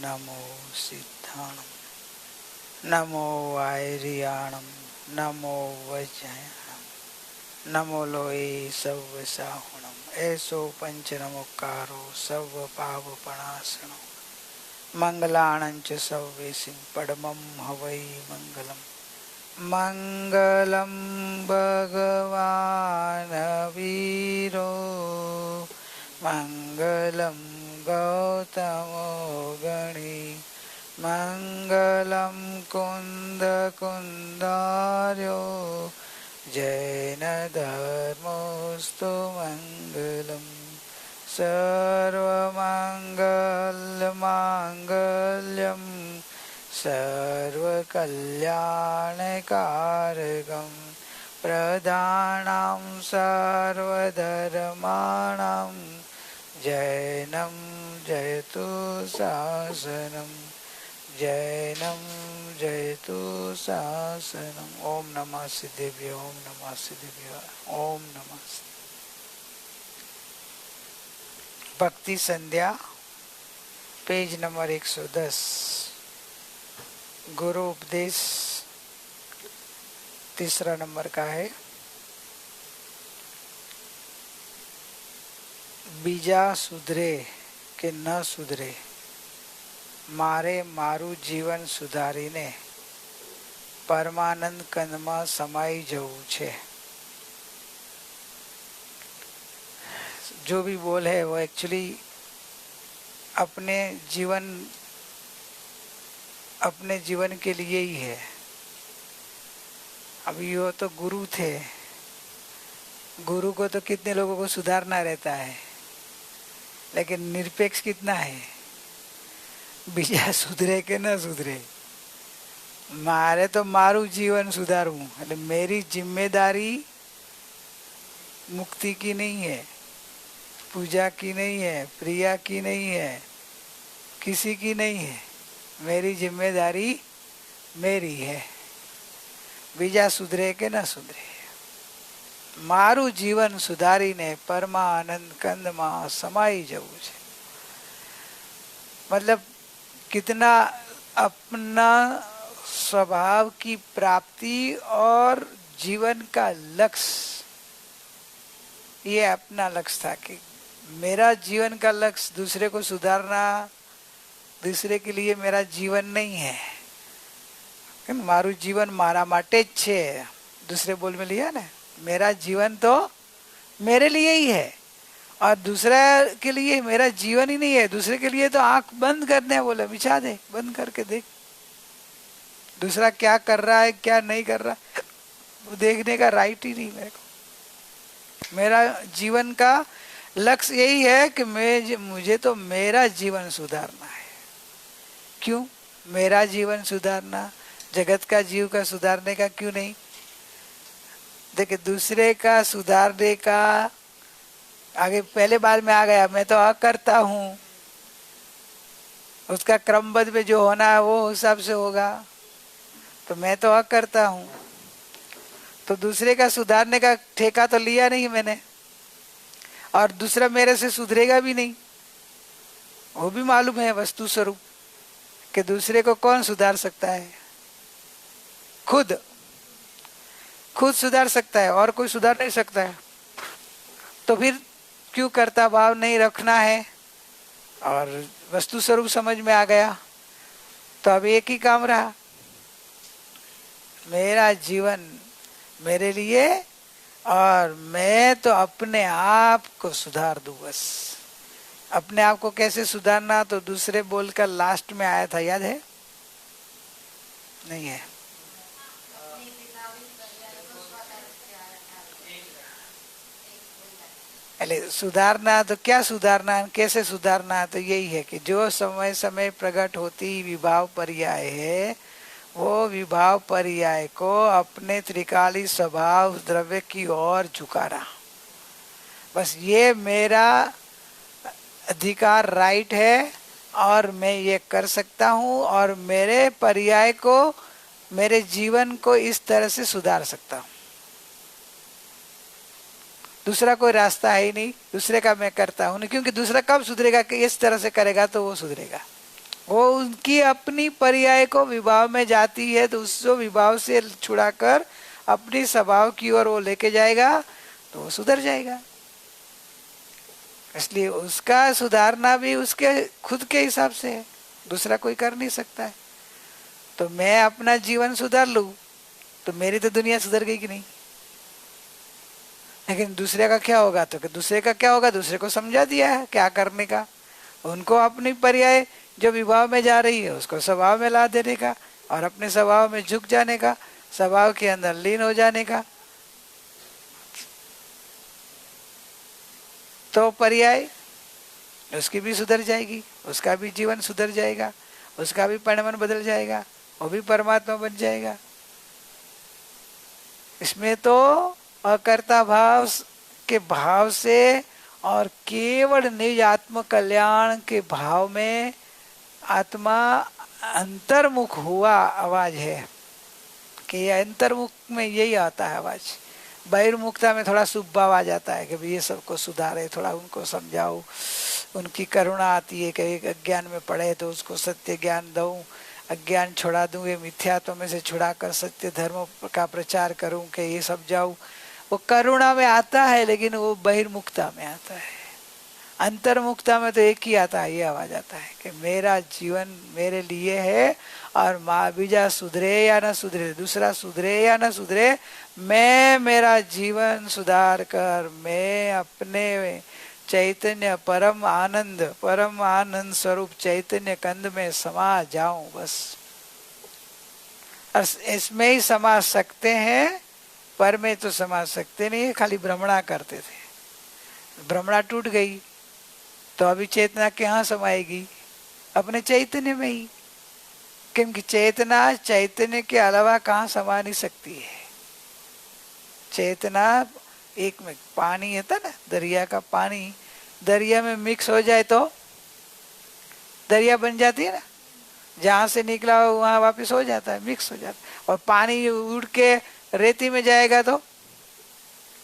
नमो सिद्धाणम नमो आयरियाणम नमो वज्रयाणम नमो लोए सव्व साहुणम ऐसो पंच नमोकारो सव्व पाप पणासनो मंगलाणंच सव्वेसिं पडमं हवै मंगलम मंगलम भगवान वीरो मंगलम गौतमो गणी मंगलम कुंद कुंदार्यो जैन धर्मोस्तु मंगलम सर्वमंगलमांगल्यम सर्वकल्याणकारकं प्रदानं सर्वधर्माणां जैनं जयतु शासनं जैनं जयतु शासनं। ओम नमः सिद्धेभ्यो ओम नमः सिद्धेभ्यो ओम नमः। भक्ति संध्या पेज नंबर 110 गुरु उपदेश तीसरा नंबर का है। बीजा सुधरे के न सुधरे मारे मारू जीवन सुधारीने परमानंद कंदમાં સમાઈ જવું છે। जो भी बोल है वो एक्चुअली अपने जीवन के लिए ही है। अभी वो तो गुरु थे, गुरु को तो कितने लोगों को सुधारना रहता है, लेकिन निरपेक्ष कितना है, बीजा सुधरे के न सुधरे मारे तो मारू जीवन सुधारूं, એટલે मेरी जिम्मेदारी मुक्ति की नहीं है, पूजा की नहीं है, प्रिया की नहीं है, किसी की नहीं है, मेरी जिम्मेदारी मेरी है। बीजा सुधरे के न सुधरे मारू जीवन सुधारीने परमानंद कंदમાં સમાઈ જવું છે। मतलब कितना अपना स्वभाव की प्राप्ति और जीवन का लक्ष्य, ये अपना लक्ष्य था कि मेरा जीवन का लक्ष्य दूसरे को सुधारना, दूसरे के लिए मेरा जीवन नहीं है। मारू जीवन मारा माटे ज छे, दूसरे बोल में लिया ना, मेरा जीवन तो मेरे लिए ही है और दूसरा के लिए मेरा जीवन ही नहीं है। दूसरे के लिए तो आंख बंद करने बोले, बिछा दे, बंद करके देख दूसरा क्या कर रहा है क्या नहीं कर रहा, वो देखने का राइट ही नहीं मेरे को। मेरा जीवन का लक्ष्य यही है कि मुझे तो मेरा जीवन सुधारना है। क्यों मेरा जीवन सुधारना, जगत का जीव का सुधारने का क्यों नहीं? देखिए दूसरे का सुधारने का आगे पहले बार में आ गया, मैं तो करता हूँ, उसका क्रमबद्ध में जो होना है वो हिसाब से होगा, तो मैं तो करता हूँ, तो दूसरे का सुधारने का ठेका तो लिया नहीं मैंने, और दूसरा मेरे से सुधरेगा भी नहीं। वो भी मालूम है वस्तु स्वरूप कि दूसरे को कौन सुधार सकता है, खुद सुधार सकता है और कोई सुधार नहीं सकता है। तो फिर क्यों कर्ता भाव नहीं रखना है, और वस्तु स्वरूप समझ में आ गया तो अब एक ही काम रहा, मेरा जीवन मेरे लिए और मैं तो अपने आप को सुधार दूं बस। अपने आप को कैसे सुधारना, तो दूसरे बोलकर लास्ट में आया था, याद है? नहीं है? सुधारना तो क्या सुधारना, कैसे सुधारना, तो यही है कि जो समय समय प्रकट होती विभाव पर्याय है, वो विभाव पर्याय को अपने त्रिकाली स्वभाव द्रव्य की ओर झुकाना। बस ये मेरा अधिकार, राइट है, और मैं ये कर सकता हूँ, और मेरे पर्याय को, मेरे जीवन को इस तरह से सुधार सकता हूँ। दूसरा कोई रास्ता है ही नहीं, दूसरे का मैं करता हूँ नहीं, क्योंकि दूसरा कब सुधरेगा कि इस तरह से करेगा तो वो सुधरेगा। वो उनकी अपनी पर्याय को विभाव में जाती है, तो उसको विभाव से छुड़ाकर अपनी स्वभाव की ओर वो लेके जाएगा तो वो सुधर जाएगा। इसलिए उसका सुधारना भी उसके खुद के हिसाब से है, दूसरा कोई कर नहीं सकता है। तो मैं अपना जीवन सुधार लूं तो मेरी तो दुनिया सुधर गई कि नहीं। लेकिन दूसरे का क्या होगा, तो दूसरे का क्या होगा, दूसरे को समझा दिया है क्या करने का, उनको अपनी पर्याय जो विभाव में जा रही है उसको स्वभाव में ला देने का, और अपने स्वभाव में झुक जाने का, स्वभाव के अंदर लीन हो जाने का। तो पर्याय उसकी भी सुधर जाएगी, उसका भी जीवन सुधर जाएगा, उसका भी परिणमन बदल जाएगा, वो भी परमात्मा बन जाएगा। इसमें तो अकर्ता भाव के भाव से और केवल निज आत्म कल्याण के भाव में आत्मा अंतर्मुख हुआ आवाज है कि अंतर्मुख में यही आता है आवाज। बहिर्मुखता में थोड़ा शुभ भाव आ जाता है कि भाई ये सबको सुधारे, थोड़ा उनको समझाओ, उनकी करुणा आती है कि एक अज्ञान में पड़े तो उसको सत्य ज्ञान दूं, अज्ञान छुड़ा दूं, ये मिथ्यात्व में से छुड़ाकर सत्य धर्म का प्रचार करूं, कि ये सब जाऊं। वो करुणा में आता है, लेकिन वो बहिर्मुखता में आता है। अंतर्मुखता में तो एक ही आता है, ये आवाज आता है कि मेरा जीवन मेरे लिए है, और माँ बीजा सुधरे या न सुधरे, दूसरा सुधरे या न सुधरे, मैं मेरा जीवन सुधार कर मैं अपने चैतन्य परम आनंद स्वरूप चैतन्य कंद में समा जाऊं बस। इसमें ही समा सकते हैं, पर में तो समा सकते नहीं, खाली भ्रमणा करते थे। भ्रमणा टूट गई तो अभी चेतना कहाँ समाएगी, अपने चैतन्य में ही, क्योंकि चेतना चैतन्य के अलावा कहाँ समा नहीं सकती है। चेतना एक में पानी है ना, दरिया का पानी दरिया में मिक्स हो जाए तो दरिया बन जाती है ना, जहां से निकला हो वहां वापस हो जाता है, मिक्स हो जाता है। और पानी उड़ के रेती में जाएगा तो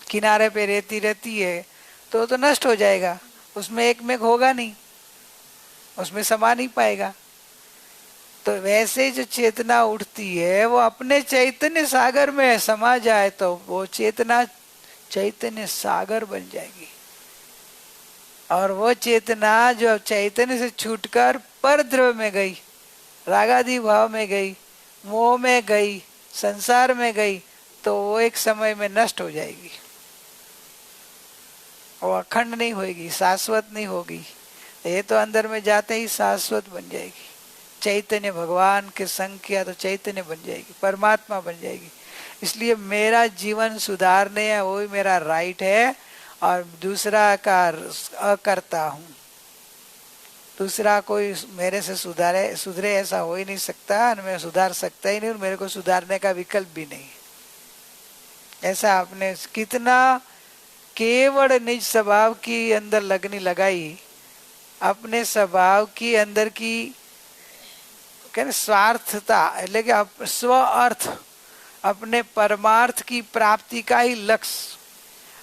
किनारे पे रेती रहती है तो नष्ट हो जाएगा, उसमें एक मेघ होगा नहीं, उसमें समा नहीं पाएगा। तो वैसे जो चेतना उठती है वो अपने चैतन्य सागर में समा जाए तो वो चेतना चैतन्य सागर बन जाएगी। और वो चेतना जो चैतन्य से छूटकर पर द्रव्य में गई, रागादि भाव में गई, मोह में गई, संसार में गई, तो वो एक समय में नष्ट हो जाएगी, वो अखंड नहीं होगी, शाश्वत नहीं होगी। ये तो अंदर में जाते ही शाश्वत बन जाएगी। चैतन्य भगवान के संग किया तो चैतन्य बन जाएगी, परमात्मा बन जाएगी। इसलिए मेरा जीवन सुधारने है वही मेरा राइट है, और दूसरा का अकर्ता हूँ। दूसरा कोई मेरे से सुधरे ऐसा हो ही नहीं सकता, और मैं सुधार सकता ही नहीं, और मेरे को सुधारने का विकल्प भी नहीं। ऐसा आपने कितना केवल निज स्वभाव की अंदर लगनी लगाई, अपने स्वभाव की अंदर की कहने स्वार्थता, એટલે કે स्व अर्थ, अपने परमार्थ की प्राप्ति का ही लक्ष्य,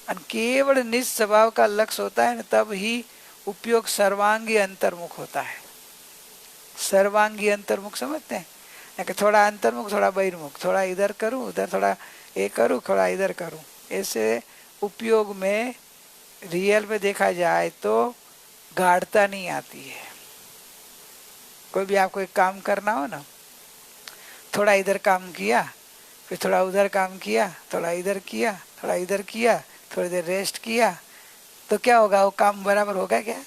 और केवल निज स्वभाव का लक्ष्य होता है, तब ही उपयोग सर्वांगी अंतर्मुख होता है। सर्वांगी अंतर्मुख समझते हैं कि थोड़ा अंतर्मुख थोड़ा बहिर्मुख, थोड़ा इधर करूं उधर, थोड़ा ये करूं थोड़ा इधर करूं, ऐसे उपयोग में रियल में देखा जाए तो गाढ़ता नहीं आती है। कोई भी आपको एक काम करना हो ना, थोड़ा इधर काम किया, फिर थोड़ा उधर काम किया, थोड़ा इधर किया, थोड़ा इधर किया, थोड़ी देर रेस्ट किया, तो क्या होगा, वो काम बराबर होगा क्या?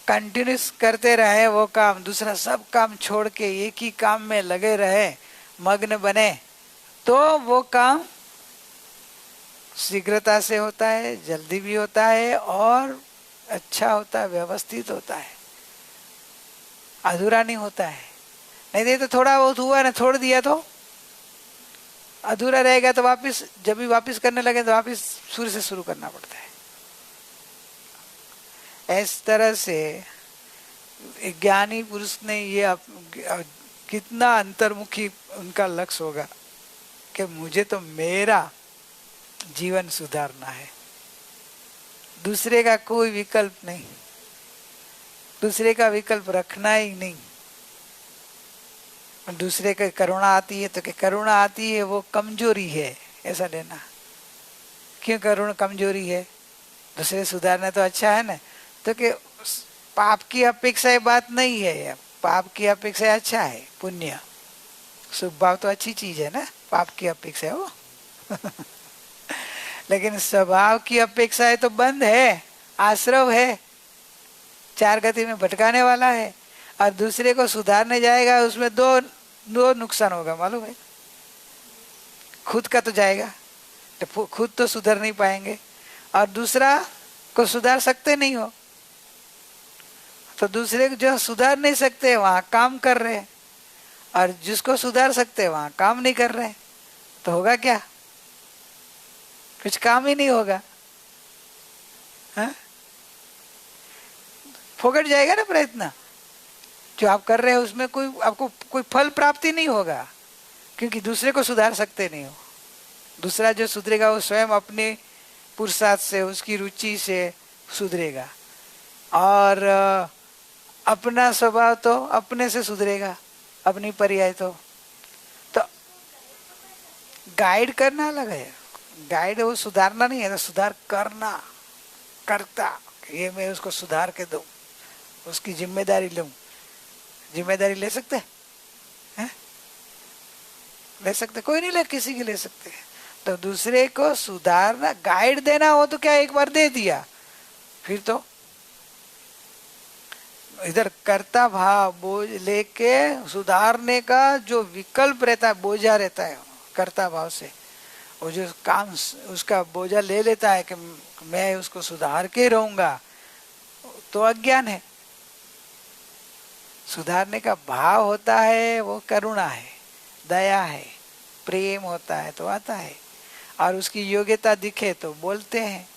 कंटिन्यूस करते रहे वो काम, दूसरा सब काम छोड़ के एक ही काम में लगे रहे, मग्न बने, तो वो काम शीघ्रता से होता है, जल्दी भी होता है, और अच्छा होता है, व्यवस्थित होता है, अधूरा नहीं होता है। नहीं तो थोड़ा बहुत हुआ ना, छोड़ दिया तो अधूरा रहेगा, तो वापस जब भी वापस करने लगे तो वापस शुरू से शुरू करना पड़ता है। इस तरह से ज्ञानी पुरुष ने ये कितना अंतर्मुखी उनका लक्ष्य होगा कि मुझे तो मेरा जीवन सुधारना है, दूसरे का कोई विकल्प नहीं। दूसरे का विकल्प रखना ही नहीं। दूसरे का करुणा आती है तो कि करुणा आती है वो कमजोरी है, ऐसा लेना। क्यों करुणा कमजोरी है? दूसरे सुधारना तो अच्छा है ना। तो कि पाप की अपेक्षा ये बात नहीं है, पाप की अपेक्षा अच्छा है पुण्य, शुभ भाव तो अच्छी चीज है ना, पाप की अपेक्षा है वो। लेकिन स्वभाव की अपेक्षा है तो बंद है, आश्रव है, चार गति में भटकाने वाला है। और दूसरे को सुधारने जाएगा उसमें दो नुकसान होगा मालूम है। खुद का तो जाएगा, तो खुद तो सुधर नहीं पाएंगे, और दूसरा को सुधार सकते नहीं हो। तो दूसरे को जो सुधार नहीं सकते वहां काम कर रहे हैं, और जिसको सुधार सकते वहां काम नहीं कर रहे, तो होगा क्या? कुछ काम ही नहीं होगा। हाँ? फोकट जाएगा ना प्रयत्न जो आप कर रहे हैं, उसमें कोई आपको कोई फल प्राप्ति नहीं होगा, क्योंकि दूसरे को सुधार सकते नहीं हो। दूसरा जो सुधरेगा वो स्वयं अपने पुरुषार्थ से, उसकी रुचि से सुधरेगा, और अपना स्वभाव तो अपने से सुधरेगा, अपनी पर्याय तो गाइड करना अलग है। गाइड वो सुधारना नहीं है, तो सुधार करना, करता, ये मैं उसको सुधार के दूं, उसकी जिम्मेदारी लूं। जिम्मेदारी ले सकते हैं? ले सकते? कोई नहीं ले, किसी की ले सकते। तो दूसरे को सुधारना, गाइड देना हो तो क्या एक बार दे दिया, फिर तो इधर कर्ता भाव बोझ लेके सुधारने का जो विकल्प रहता है, बोझा रहता है कर्ता भाव से, वो जो काम उसका बोझा ले लेता है कि मैं उसको सुधार के रहूंगा, तो अज्ञान है। सुधारने का भाव होता है वो करुणा है, दया है, प्रेम होता है तो आता है, और उसकी योग्यता दिखे तो बोलते हैं।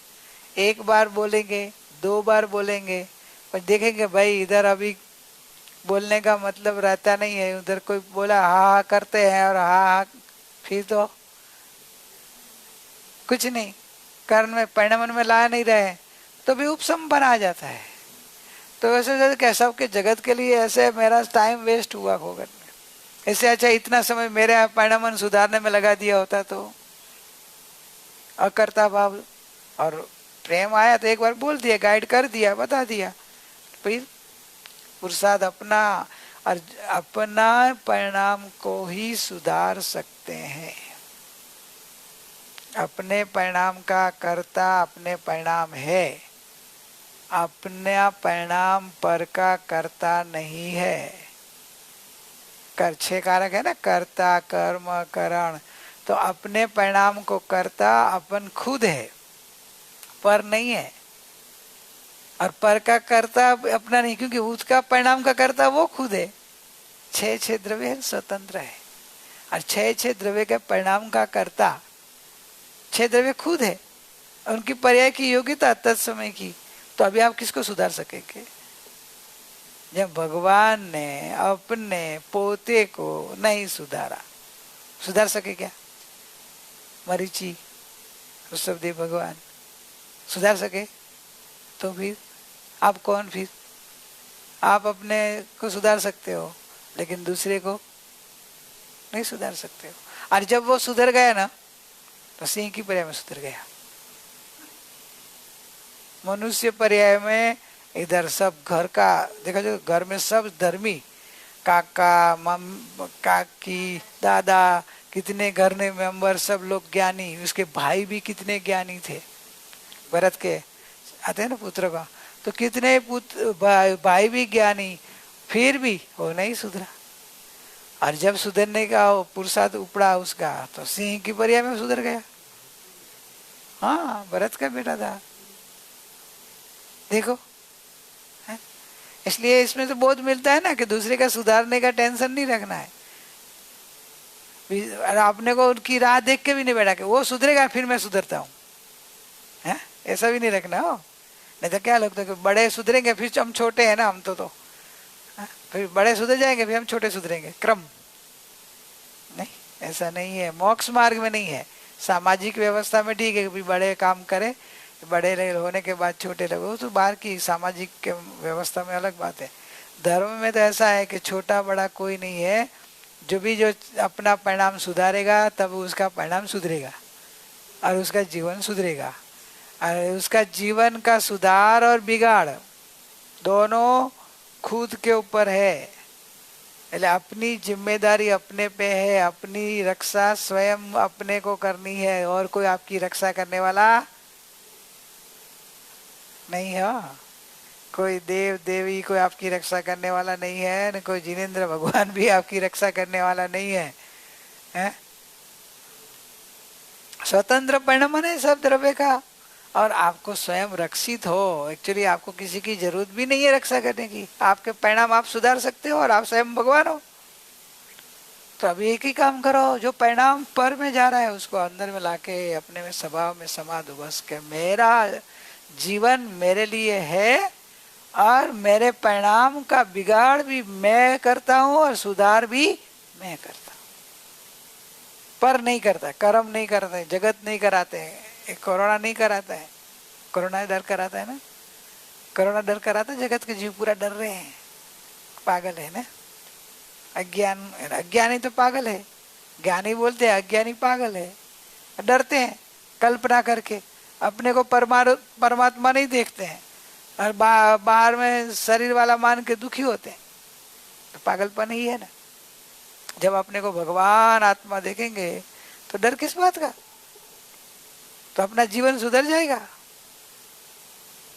एक बार बोलेंगे, दो बार बोलेंगे, पर देखेंगे भाई इधर अभी बोलने का मतलब रहता नहीं है, उधर कोई बोला हा हा करते हैं, और हा हा, फिर तो कुछ नहीं, कारण में परिणाम में ला नहीं रहे, तो भी उपसंपन आ जाता है। तो वैसे क्या सबके जगत के लिए ऐसे मेरा टाइम वेस्ट हुआ फोकट में, इससे अच्छा इतना समय मेरे परिणाम सुधारने में लगा दिया होता तो। अकर्ता भाव और प्रेम आया तो एक बार बोल दिया, गाइड कर दिया, बता दिया, फिर पुरुषार्थ अपना, और अपना परिणाम को ही सुधार सकते हैं। अपने परिणाम का कर्ता अपने परिणाम है, अपना परिणाम पर का कर्ता नहीं है। कर 6 कारक है ना, कर्ता कर्म करण, तो अपने परिणाम को कर्ता अपन खुद है, पर नहीं है। और पर का कर्ता अपना नहीं, क्योंकि उसका परिणाम का कर्ता वो खुद है। 6 द्रव्य स्वतंत्र है, और 6 द्रव्य के परिणाम का कर्ता 6 द्रव्य खुद है, उनकी पर्याय की योग्यता तत्समय की। तो अभी आप किसको सुधार सकेंगे? जब भगवान ने अपने पोते को नहीं सुधारा, सुधार सके क्या? मरीचि ऋषभदेव भगवान सुधार सके? तो फिर आप कौन? फिर आप अपने को सुधार सकते हो, लेकिन दूसरे को नहीं सुधार सकते हो। और जब वो सुधर गया ना, तो सिंह की पर्याय में सुधर गया। मनुष्य पर्याय में इधर सब घर का देखा जो, घर में सब धर्मी, काका काकी दादा, कितने घर में मेंबर, सब लोग ज्ञानी, उसके भाई भी कितने ज्ञानी थे। भरत के आते हैं ना पुत्र का, तो कितने पुत्र भाई भी ज्ञानी, फिर भी वो नहीं सुधरा। और जब सुधरने का पुरुषार्थ उपड़ा उसका, तो सिंह की पर्याय में सुधर गया। हाँ, भरत का बेटा था, देखो है? इसलिए इसमें तो बोध मिलता है ना कि दूसरे का सुधारने का टेंशन नहीं रखना है। आपने को उनकी राह देख के भी नहीं बैठा कि वो सुधरेगा फिर मैं सुधरता हूँ, है? ऐसा भी नहीं रखना हो। नहीं तो क्या लगता है कि बड़े सुधरेंगे फिर हम छोटे हैं ना, हम तो फिर बड़े सुधर जाएंगे फिर हम छोटे सुधरेंगे, क्रम नहीं, ऐसा नहीं है। मोक्ष मार्ग में नहीं है। सामाजिक व्यवस्था में ठीक है कि बड़े काम करें, बड़े होने के बाद छोटे लोग, वो तो बाहर की सामाजिक के व्यवस्था में अलग बात है। धर्म में तो ऐसा है कि छोटा बड़ा कोई नहीं है, जो अपना परिणाम सुधारेगा तब उसका परिणाम सुधरेगा और उसका जीवन सुधरेगा। और उसका जीवन का सुधार और बिगाड़ दोनों खुद के ऊपर है। अपनी जिम्मेदारी अपने पे है, अपनी रक्षा स्वयं अपने को करनी है, और कोई आपकी रक्षा करने वाला नहीं है। कोई देव देवी कोई आपकी रक्षा करने वाला नहीं है, न कोई जिनेंद्र भगवान भी आपकी रक्षा करने वाला नहीं है, हैं? स्वतंत्र परिणमन है सब द्रव्य का, और आपको स्वयं रक्षित हो। एक्चुअली आपको किसी की जरूरत भी नहीं है रक्षा करने की, आपके परिणाम आप सुधार सकते हो और आप स्वयं भगवान हो। तो अभी एक ही काम करो, जो परिणाम पर में जा रहा है उसको अंदर में लाके अपने में स्वभाव में समा दो बस के मेरा जीवन मेरे लिए है और मेरे परिणाम का बिगाड़ भी मैं करता हूं और सुधार भी मैं करता हूं। पर नहीं करता, कर्म नहीं करते, जगत नहीं कराते हैं, कोरोना नहीं कराता है। कोरोना डर कराता है ना, कोरोना डर कराता है, जगत के जीव पूरा डर रहे हैं, पागल है ना। अज्ञानी तो पागल है, ज्ञानी बोलते हैं अज्ञानी पागल है। डरते हैं कल्पना करके, अपने को परमात्मा नहीं देखते हैं और बाहर में शरीर वाला मान के दुखी होते हैं, तो पागलपन ही है ना। जब अपने को भगवान आत्मा देखेंगे तो डर किस बात का, तो अपना जीवन सुधर जाएगा।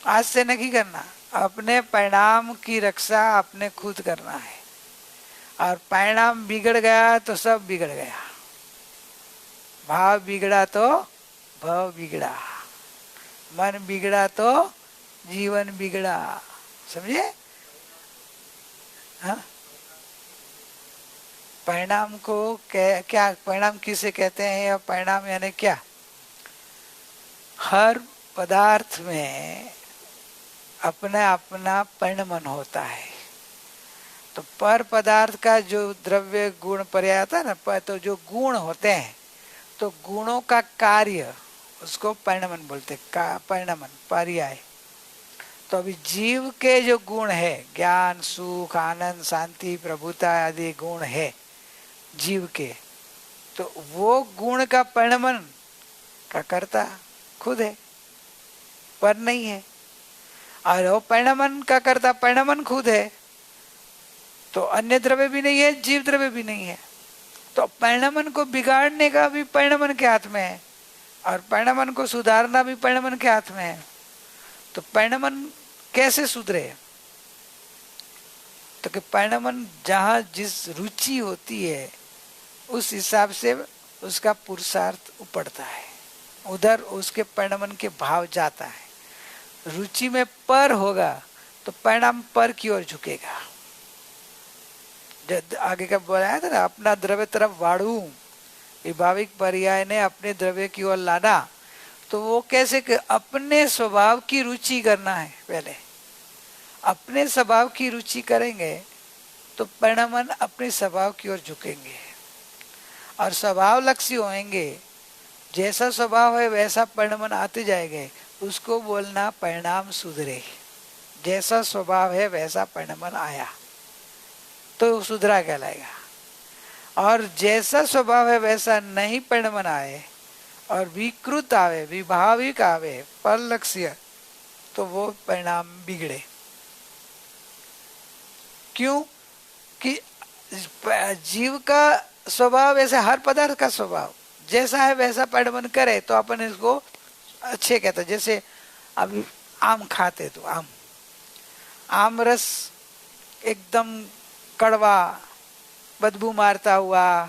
आज से नहीं करना, अपने परिणाम की रक्षा अपने खुद करना है, और परिणाम बिगड़ गया तो सब बिगड़ गया। भाव बिगड़ा तो भव बिगड़ा, मन बिगड़ा तो जीवन बिगड़ा, समझे? हाँ, परिणाम को क्या परिणाम किसे कहते हैं, या परिणाम यानी क्या? हर पदार्थ में अपना अपना परिणमन होता है। तो पर पदार्थ का जो द्रव्य गुण पर्याय आता है ना, तो जो गुण होते हैं तो गुणों का कार्य उसको परिणमन बोलते हैं, परिणमन पर्याय। तो अभी जीव के जो गुण है, ज्ञान सुख आनंद शांति प्रभुता आदि गुण है जीव के, तो वो गुण का परिणमन का करता खुद है, पर नहीं है। और वो परिणमन का करता परिणमन खुद है, तो अन्य द्रव्य भी नहीं है, जीव द्रव्य भी नहीं है। तो परिणमन को बिगाड़ने का भी परिणमन के हाथ में है, और परिणमन को सुधारना भी परिणमन के हाथ में है। तो परिणमन कैसे सुधरे? तो कि परिणमन जहाँ जिस रुचि होती है उस हिसाब से उसका पुरुषार्थ उपड़ता है, उधर उसके परिणमन के भाव जाता है। रुचि में पर होगा तो परिणाम पर की ओर झुकेगा। आगे का बोला था ना, अपना द्रव्य तरफ वाड़ू, विभाविक पर्याय ने अपने द्रव्य की ओर लाना। तो वो कैसे कि अपने स्वभाव की रुचि करना है। पहले अपने स्वभाव की रुचि करेंगे तो परिणमन अपने स्वभाव की ओर झुकेंगे और स्वभाव लक्ष्य होंगे। जैसा स्वभाव है वैसा परिणमन आते जाएंगे, उसको बोलना परिणाम सुधरे। जैसा स्वभाव है वैसा परिणमन आया तो सुधरा कहलाएगा। और जैसा स्वभाव है वैसा नहीं परिणमन आए और विकृत आवे, विभाविक आवे, पर लक्ष्य, तो वो परिणाम बिगड़े। क्यों? कि जीव का स्वभाव ऐसे, हर पदार्थ का स्वभाव जैसा है वैसा परिणमन करे तो अपन इसको अच्छे कहते। जैसे अभी आम खाते तो आम रस एकदम कड़वा बदबू मारता हुआ,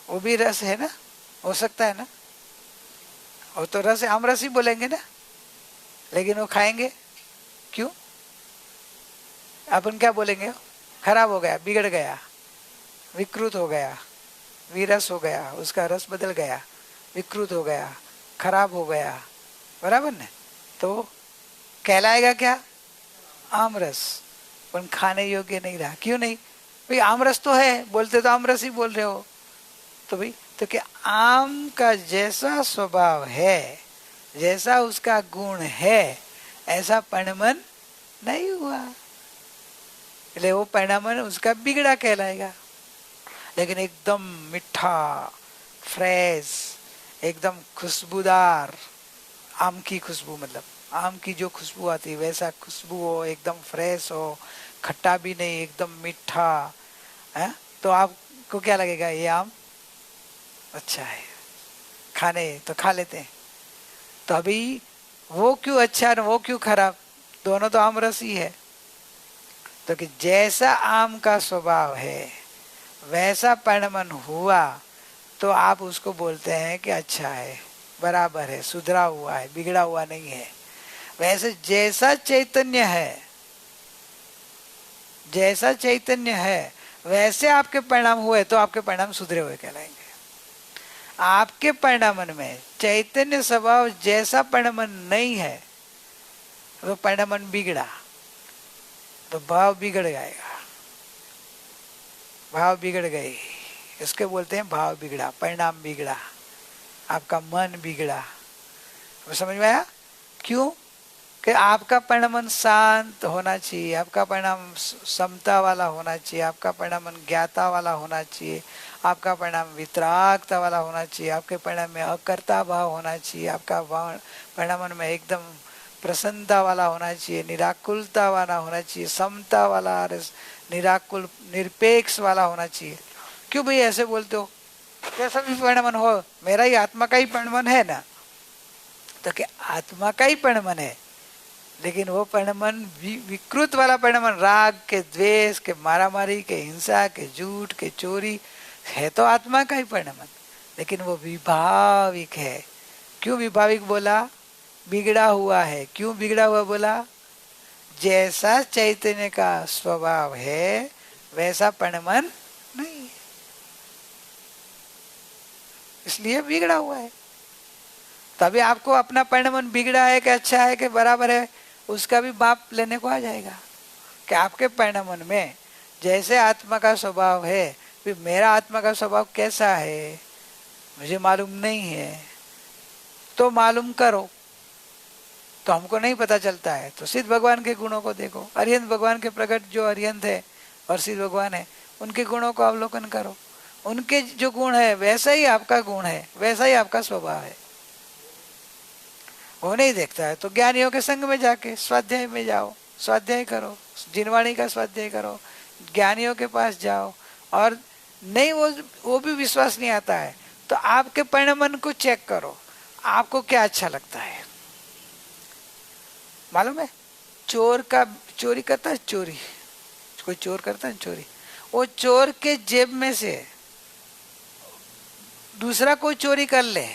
वो भी रस है ना, हो सकता है ना, वो तो रस है, आम रस ही बोलेंगे ना, लेकिन वो खाएंगे क्यों? अपन क्या बोलेंगे? खराब हो गया, बिगड़ गया, विकृत हो गया, विरस हो गया, उसका रस बदल गया, विकृत हो गया, खराब हो गया, बराबर ना। तो कहलाएगा क्या? आम रस, पर खाने योग्य नहीं रहा। क्यों नहीं? भाई आम रस तो है, बोलते तो आम रस ही बोल रहे हो। तो भाई तो क्या आम का जैसा स्वभाव है, जैसा उसका गुण है ऐसा परिणमन नहीं हुआ, इसलिए वो परिणमन उसका बिगड़ा कहलाएगा। लेकिन एकदम मीठा, फ्रेश, एकदम खुशबूदार, आम की खुशबू, मतलब आम की जो खुशबू आती है वैसा खुशबू हो, एकदम फ्रेश हो, खट्टा भी नहीं, एकदम मीठा है, तो आपको क्या लगेगा? ये आम अच्छा है, खाने तो खा लेते हैं। तो अभी वो क्यों अच्छा और वो क्यों खराब? दोनों तो आम रस ही है। तो कि जैसा आम का स्वभाव है वैसा परिणमन हुआ तो आप उसको बोलते हैं कि अच्छा है, बराबर है, सुधरा हुआ है, बिगड़ा हुआ नहीं है। वैसे जैसा चैतन्य है, जैसा चैतन्य है वैसे आपके परिणाम हुए तो आपके परिणाम सुधरे हुए कहलाएंगे। आपके परिणामन में चैतन्य स्वभाव जैसा परिणामन नहीं है तो परिणामन बिगड़ा, तो भाव बिगड़ जाएगा, भाव बिगड़ गए, इसके बोलते हैं भाव बिगड़ा, परिणाम बिगड़ा, आपका मन बिगड़ा। समझ में आया? क्यों? कि आपका परिणामन शांत होना चाहिए, आपका परिणाम समता वाला होना चाहिए, आपका परिणाम ज्ञाता वाला होना चाहिए, आपका परिणाम वितरागता वाला होना चाहिए, आपके परिणाम में अकर्ता भाव होना चाहिए, आपका परिणाम में एकदम प्रसन्नता वाला होना चाहिए, निराकुलता वाला होना चाहिए, समता वाला, निराकुल निरपेक्ष वाला होना चाहिए। क्यों भाई ऐसे बोलते हो? कैसा भी परिणाम हो, मेरा ही आत्मा का ही परिणाम है ना। तो क्या आत्मा का ही परिणाम है, लेकिन वो परिणाम विकृत वाला परिणाम, राग के, द्वेष के, मारामारी के, हिंसा के, झूठ के, चोरी है तो आत्मा का ही परिणाम, लेकिन वो विभाविक है। क्यों विभाविक बोला? बिगड़ा हुआ है। क्यों बिगड़ा हुआ बोला? जैसा चैतन्य का स्वभाव है वैसा परिणाम नहीं है, इसलिए बिगड़ा हुआ है। तभी आपको अपना परिणाम बिगड़ा है कि अच्छा है कि बराबर है, उसका भी बाप लेने को आ जाएगा कि आपके परिणाम में जैसे आत्मा का स्वभाव है, फिर मेरा आत्मा का स्वभाव कैसा है मुझे मालूम नहीं है, तो मालूम करो। तो हमको नहीं पता चलता है तो सिद्ध भगवान के गुणों को देखो, अरिहंत भगवान के प्रकट जो अरिहंत है और सिद्ध भगवान है उनके गुणों को अवलोकन करो, उनके जो गुण है वैसा ही आपका गुण है, वैसा ही आपका स्वभाव है। वो नहीं देखता है तो ज्ञानियों के संग में जाके स्वाध्याय में जाओ, स्वाध्याय करो, जिनवाणी का स्वाध्याय करो, ज्ञानियों के पास जाओ, और नहीं वो भी विश्वास नहीं आता है तो आपके परिणाम को चेक करो, आपको क्या अच्छा लगता है। मालूम है, चोर का चोरी करता है, चोरी कोई चोर करता है चोरी, वो चोर के जेब में से दूसरा कोई चोरी कर ले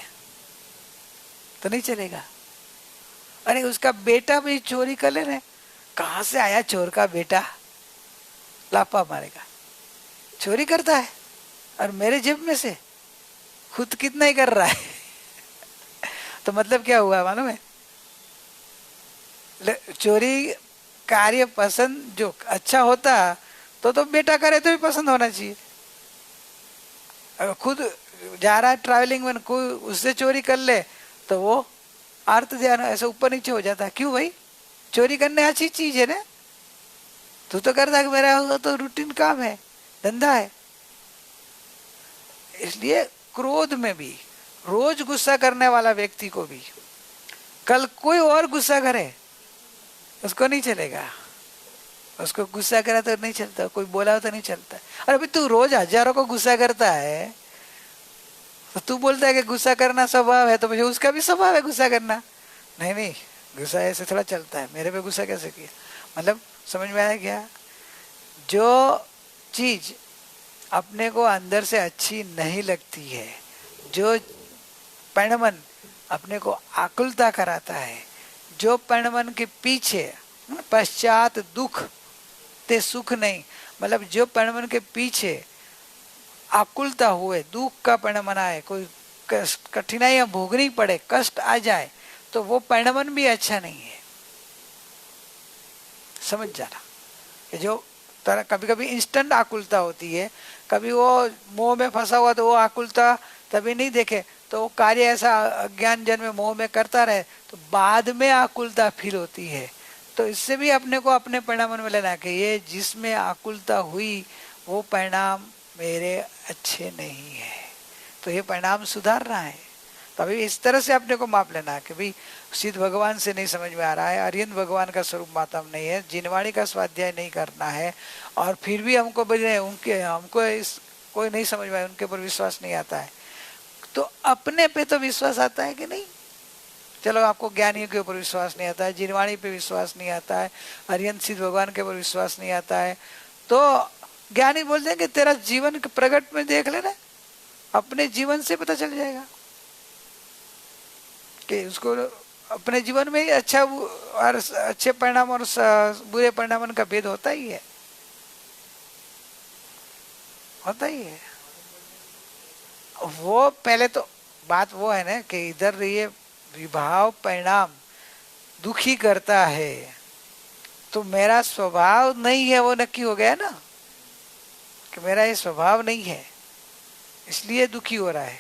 तो नहीं चलेगा। अरे उसका बेटा भी चोरी कर ले, कहां से आया चोर का बेटा, लापा मारेगा, चोरी करता है और मेरे जेब में से, खुद कितना ही कर रहा है तो मतलब क्या हुआ मालूम है? चोरी कार्य पसंद जो अच्छा होता तो बेटा करे तो भी पसंद होना चाहिए। अगर खुद जा रहा है ट्रैवलिंग में, कोई उससे चोरी कर ले तो वो अर्थ ध्यान ऐसे ऊपर नीचे हो जाता है। क्यों भाई? चोरी करने अच्छी चीज है ना, तू तो करता है, मेरा तो रूटीन काम है, धंधा है। इसलिए क्रोध में भी रोज गुस्सा करने वाला व्यक्ति को भी कल कोई और गुस्सा करे उसको नहीं चलेगा, उसको गुस्सा करा तो नहीं चलता, कोई बोला तो नहीं चलता। अरे अभी तू रोज हजारों को गुस्सा करता है तो तू बोलता है कि गुस्सा करना स्वभाव है, तो मुझे उसका भी स्वभाव है गुस्सा करना। नहीं नहीं, गुस्सा ऐसे थोड़ा चलता है, मेरे पे गुस्सा कैसे किया? मतलब समझ में आया क्या? जो चीज अपने को अंदर से अच्छी नहीं लगती है, जो परिणमन अपने को आकुलता कराता है, जो परिणमन के पीछे पश्चात दुख ते सुख नहीं, मतलब जो परिणमन के पीछे आकुलता हुए, दुख का परिणमन आए, कोई कठिनाइयां भोगनी पड़े, कष्ट आ जाए, तो वो परिणमन भी अच्छा नहीं है। समझ जाना कि जो तरह कभी कभी इंस्टेंट आकुलता होती है, कभी वो मोह में फंसा हुआ तो वो आकुलता तभी नहीं देखे, तो वो कार्य ऐसा अज्ञान जन्म में मोह में करता रहे तो बाद में आकुलता फील होती है। तो इससे भी अपने को अपने परिणाम में लेना कि ये जिसमें आकुलता हुई वो परिणाम मेरे अच्छे नहीं है, तो ये परिणाम सुधारना है। तो अभी इस तरह से अपने को माप लेना है कि भाई सिद्ध भगवान से नहीं समझ में आ रहा है, अरिहंत भगवान का स्वरूप माता में नहीं है, जिनवाणी का स्वाध्याय नहीं करना है, और फिर भी हमको बोले उनके हमको इस कोई नहीं समझ में आया, उनके ऊपर विश्वास नहीं आता है, तो अपने पे तो विश्वास आता है कि नहीं। चलो आपको ज्ञानियों के ऊपर विश्वास नहीं आता है, जिनवाणी पे विश्वास नहीं आता है, अरिहंत सिद्ध भगवान के ऊपर विश्वास नहीं आता है, तो ज्ञानी बोल देंगे तेरा जीवन प्रगट में देख लेना, अपने जीवन से पता चल जाएगा कि उसको अपने जीवन में ही अच्छा और अच्छे परिणाम और बुरे परिणाम का भेद होता ही है, होता ही है। वो पहले तो बात वो है ना कि इधर ये विभाव परिणाम दुखी करता है, तो मेरा स्वभाव नहीं है वो नक्की हो गया ना कि मेरा ये स्वभाव नहीं है, इसलिए दुखी हो रहा है।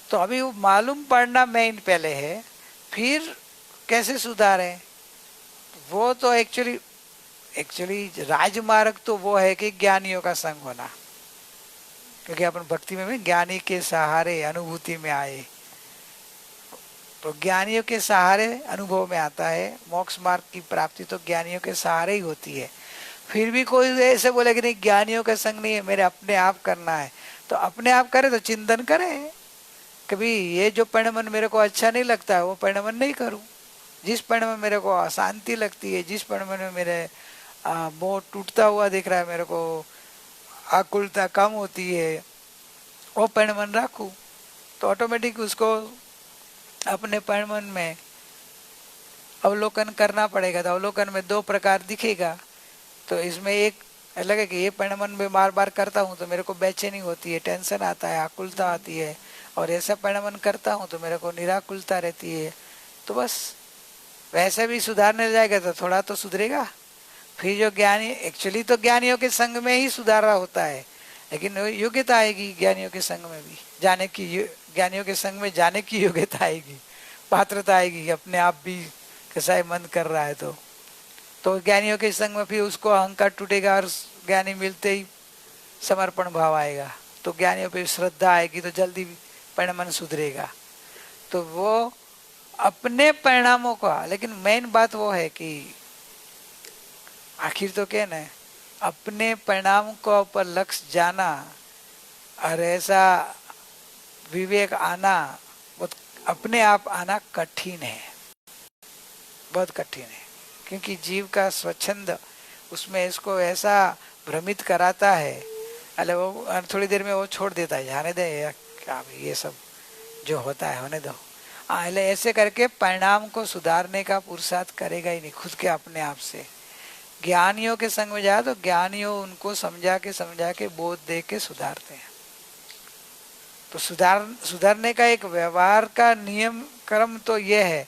तो अभी वो मालूम पड़ना मेन पहले है, फिर कैसे सुधारें वो तो एक्चुअली राजमार्ग तो वो है कि ज्ञानियों का संग होना, क्योंकि अपन भक्ति में ज्ञानी के सहारे अनुभूति में आए, तो ज्ञानियों के सहारे अनुभव में आता है। मोक्ष मार्ग की प्राप्ति तो ज्ञानियों के सहारे ही होती है। फिर भी कोई ऐसे बोले कि नहीं ज्ञानियों का संग नहीं है, मेरे अपने आप करना है, तो अपने आप करे तो चिंतन करे कभी ये जो परिणमन मेरे को अच्छा नहीं लगता है वो परिणमन नहीं करूं, जिस परिणमन मेरे को अशांति लगती है, जिस परिणमन में मेरे मोह टूटता हुआ दिख रहा है, मेरे को आकुलता कम होती है, वो परिणमन रखूं, तो ऑटोमेटिक उसको अपने परिणमन में अवलोकन करना पड़ेगा। तो अवलोकन में दो प्रकार दिखेगा, तो इसमें एक अलग है कि ये परिणमन में बार बार करता हूँ तो मेरे को बेचैनी होती है, टेंशन आता है, आकुलता आती है, और ऐसा परिणमन करता हूँ तो मेरे को निराकुलता रहती है। तो बस वैसे भी सुधारने जाएगा तो थोड़ा तो सुधरेगा। फिर जो ज्ञानी एक्चुअली तो ज्ञानियों के संग में ही सुधारा होता है, लेकिन योग्यता आएगी ज्ञानियों के संग में भी जाने की, ज्ञानियों के संग में जाने की योग्यता आएगी, पात्रता आएगी, अपने आप भी कैसा है मन कर रहा है तो ज्ञानियों के संग में फिर उसको अहंकार टूटेगा और ज्ञानी मिलते ही समर्पण भाव आएगा, तो ज्ञानियों पे श्रद्धा आएगी, तो जल्दी परिणमन सुधरेगा। तो वो अपने परिणामों का, लेकिन मेन बात वो है कि आखिर तो क्या ना, अपने परिणाम को ऊपर लक्ष्य जाना और ऐसा विवेक आना, वो अपने आप आना कठिन है, बहुत कठिन है, क्योंकि जीव का स्वच्छंद उसमें इसको ऐसा भ्रमित कराता है, अरे वो थोड़ी देर में वो छोड़ देता है, जाने दे क्या ये सब जो होता है होने दो, ऐसे करके परिणाम को सुधारने का पुरुषार्थ करेगा ही नहीं खुद के अपने आप से। ज्ञानियों के संग में जाए तो ज्ञानियों उनको समझा के बोध दे के सुधारते हैं। तो सुधारने का एक व्यवहार का नियम क्रम तो यह है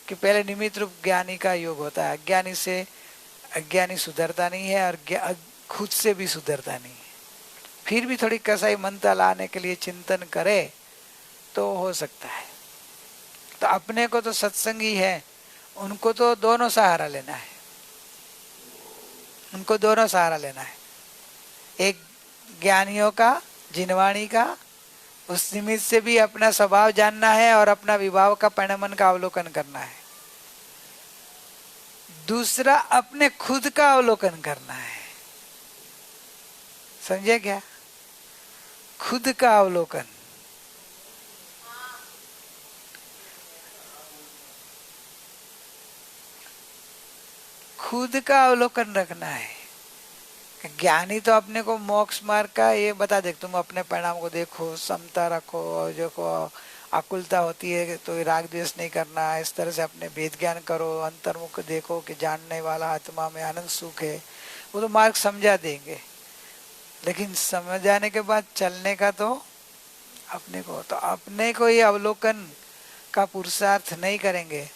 कि पहले निमित्त रूप ज्ञानी का योग होता है, अज्ञानी से अज्ञानी सुधरता नहीं है और खुद से भी सुधरता नहीं है। फिर भी थोड़ी कसाई मनता लाने के लिए चिंतन करे तो हो सकता है। तो अपने को तो सत्संगी है, उनको तो दोनों सहारा लेना है, उनको दोनों सहारा लेना है, एक ज्ञानियों का, जिनवाणी का, उस निमित्त से भी अपना स्वभाव जानना है और अपना विभाव का परिणमन का अवलोकन करना है। दूसरा अपने खुद का अवलोकन करना है, समझे क्या? खुद का अवलोकन, खुद का अवलोकन रखना है। ज्ञानी तो अपने को मोक्ष मार्ग का ये बता दे, तुम अपने परिणाम को देखो, समता रखो, और जो को आकुलता होती है तो राग द्वेष नहीं करना, इस तरह से अपने वेद ज्ञान करो, अंतर्मुख देखो कि जानने वाला आत्मा में आनंद सुख है, वो तो मार्ग समझा देंगे। लेकिन समझ जाने के बाद चलने का तो अपने को, तो अपने को ये अवलोकन का पुरुषार्थ नहीं करेंगे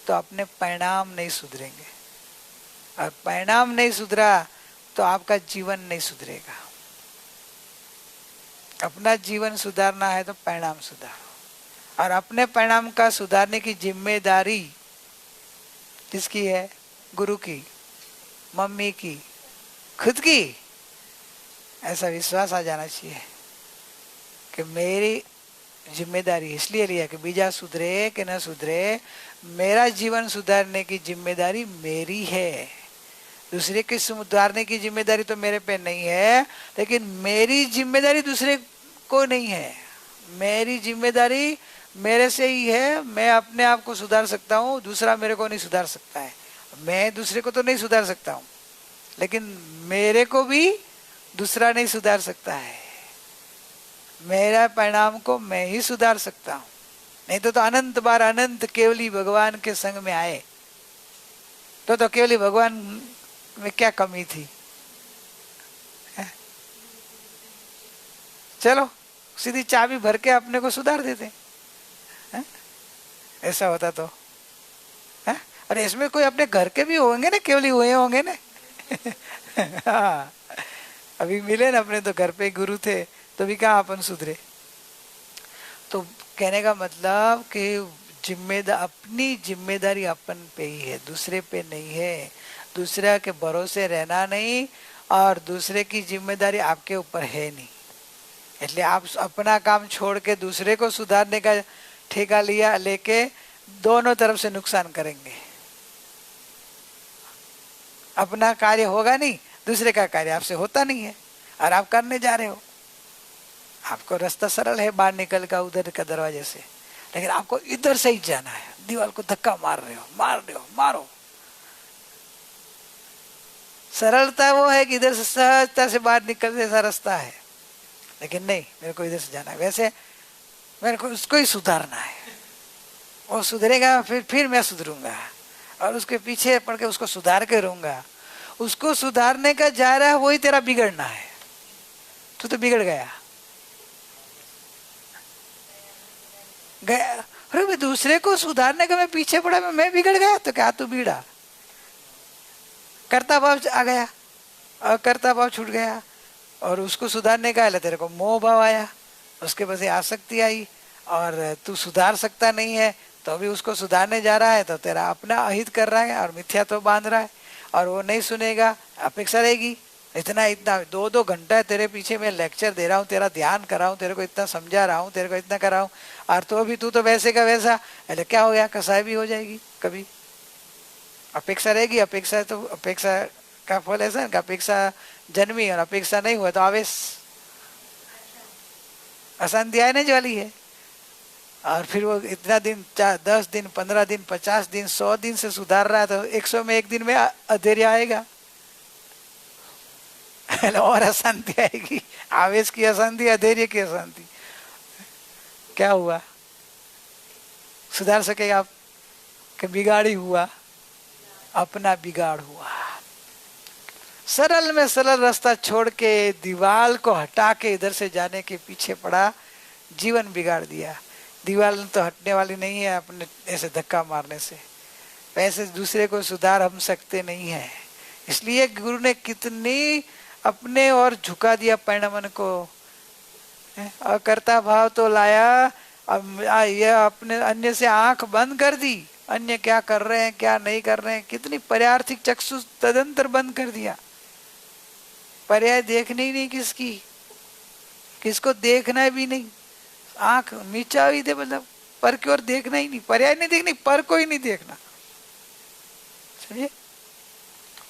तो अपने परिणाम नहीं सुधरेंगे, और परिणाम नहीं सुधरा तो आपका जीवन नहीं सुधरेगा। अपना जीवन सुधारना है तो परिणाम सुधारो। और अपने परिणाम का सुधारने की जिम्मेदारी किसकी है? गुरु की, मम्मी की, खुद की। ऐसा विश्वास आ जाना चाहिए कि मेरी जिम्मेदारी इसलिए लिया कि बीजा सुधरे कि न सुधरे, मेरा जीवन सुधारने की जिम्मेदारी मेरी है। दूसरे के सुधारने की जिम्मेदारी तो मेरे पे नहीं है, लेकिन मेरी जिम्मेदारी दूसरे को नहीं है। मेरी जिम्मेदारी मेरे से ही है। मैं अपने आप को सुधार सकता हूँ, दूसरा मेरे को नहीं सुधार सकता है। मैं दूसरे को तो नहीं सुधार सकता हूँ, लेकिन मेरे को भी दूसरा नहीं सुधार सकता है। मेरा परिणाम को मैं ही सुधार सकता हूँ। नहीं तो अनंत बार अनंत केवली भगवान के संग में आए तो केवली भगवान में क्या कमी थी? चलो सीधी चाबी भर के अपने को सुधार देते, ऐसा होता तो। अरे इसमें कोई अपने घर के भी होंगे ना, केवली हुए होंगे ना। हाँ, अभी मिले ना अपने तो घर पे गुरु थे, तो भी कहाँ अपन सुधरे। तो कहने का मतलब कि अपनी जिम्मेदारी अपन पे ही है, दूसरे पे नहीं है। दूसरे के भरोसे रहना नहीं, और दूसरे की जिम्मेदारी आपके ऊपर है नहीं। इसलिए आप अपना काम छोड़ के दूसरे को सुधारने का ठेका लिया लेके दोनों तरफ से नुकसान करेंगे। अपना कार्य होगा नहीं, दूसरे का कार्य आपसे होता नहीं है, और आप करने जा रहे हो। आपको रास्ता सरल है बाहर निकल का उधर का दरवाजे से, लेकिन आपको इधर से ही जाना है। दीवार को धक्का मार रहे हो, मारो। सरलता वो है कि इधर से सहजता से बाहर निकलने जैसा रास्ता है, लेकिन नहीं, मेरे को इधर से जाना है। वैसे मेरे को उसको ही सुधारना है। वो सुधरेगा फिर मैं सुधरूंगा, और उसके पीछे पड़ के उसको सुधार के रहूंगा। उसको सुधारने का जा रहा है, वही तेरा बिगड़ना है। तू तो बिगड़ गया। अरे मैं दूसरे को सुधारने का मैं पीछे पड़ा, मैं बिगड़ गया, तो क्या तू बिगड़ा? कर्ता भाव आ गया, अकर्ता भाव छूट गया, और उसको सुधारने का है तेरे को मोह भाव आया, उसके पास आसक्ति आई, और तू सुधार सकता नहीं है, तो अभी उसको सुधारने जा रहा है तो तेरा अपना अहित कर रहा है और मिथ्या तो बांध रहा है, और वो नहीं सुनेगा, अपेक्षा रहेगी। इतना 2-2 घंटा तेरे पीछे मैं लेक्चर दे रहा हूँ, तेरा ध्यान कर रहा हूँ, तेरे को इतना समझा रहा हूँ, तेरे को इतना कर रहा हूँ, और तो अभी तू तो वैसे का वैसा। अरे क्या हो गया? कसाई भी हो जाएगी कभी। अपेक्षा रहेगी, अपेक्षा तो अपेक्षा का फल ऐसा है, अपेक्षा जन्मी और अपेक्षा नहीं हुआ तो आवेश, अशांति आने वाली है। और फिर वो इतना दिन 10 दिन 15 दिन 50 दिन 100 दिन से सुधार रहा है, तो 100 में 1 दिन में अधैर्य आएगा और अशांति आएगी। आवेश की अशांति, अधैर्य की अशांति। क्या हुआ? सुधार सकेगा आप? कि बिगाड़ी हुआ, अपना बिगाड़ हुआ। सरल में सरल रास्ता छोड़ के दीवार को हटा के इधर से जाने के पीछे पड़ा, जीवन बिगाड़ दिया। दीवार तो हटने वाली नहीं है अपने ऐसे धक्का मारने से। वैसे दूसरे को सुधार हम सकते नहीं है। इसलिए गुरु ने कितनी अपने और झुका दिया परिणमन को। अकर्ता भाव तो लाया, अब यह अपने अन्य से आंख बंद कर दी। अन्य क्या कर रहे हैं क्या नहीं कर रहे हैं, कितनी पर्यार्थिक चक्षु तदंतर बंद कर दिया। पर्याय देखनी ही नहीं किसकी, किसको देखना भी नहीं। आंख नीचा ही दे, मतलब पर की ओर देखना ही नहीं। पर्याय नहीं देखनी, पर को ही नहीं देखना। समझे?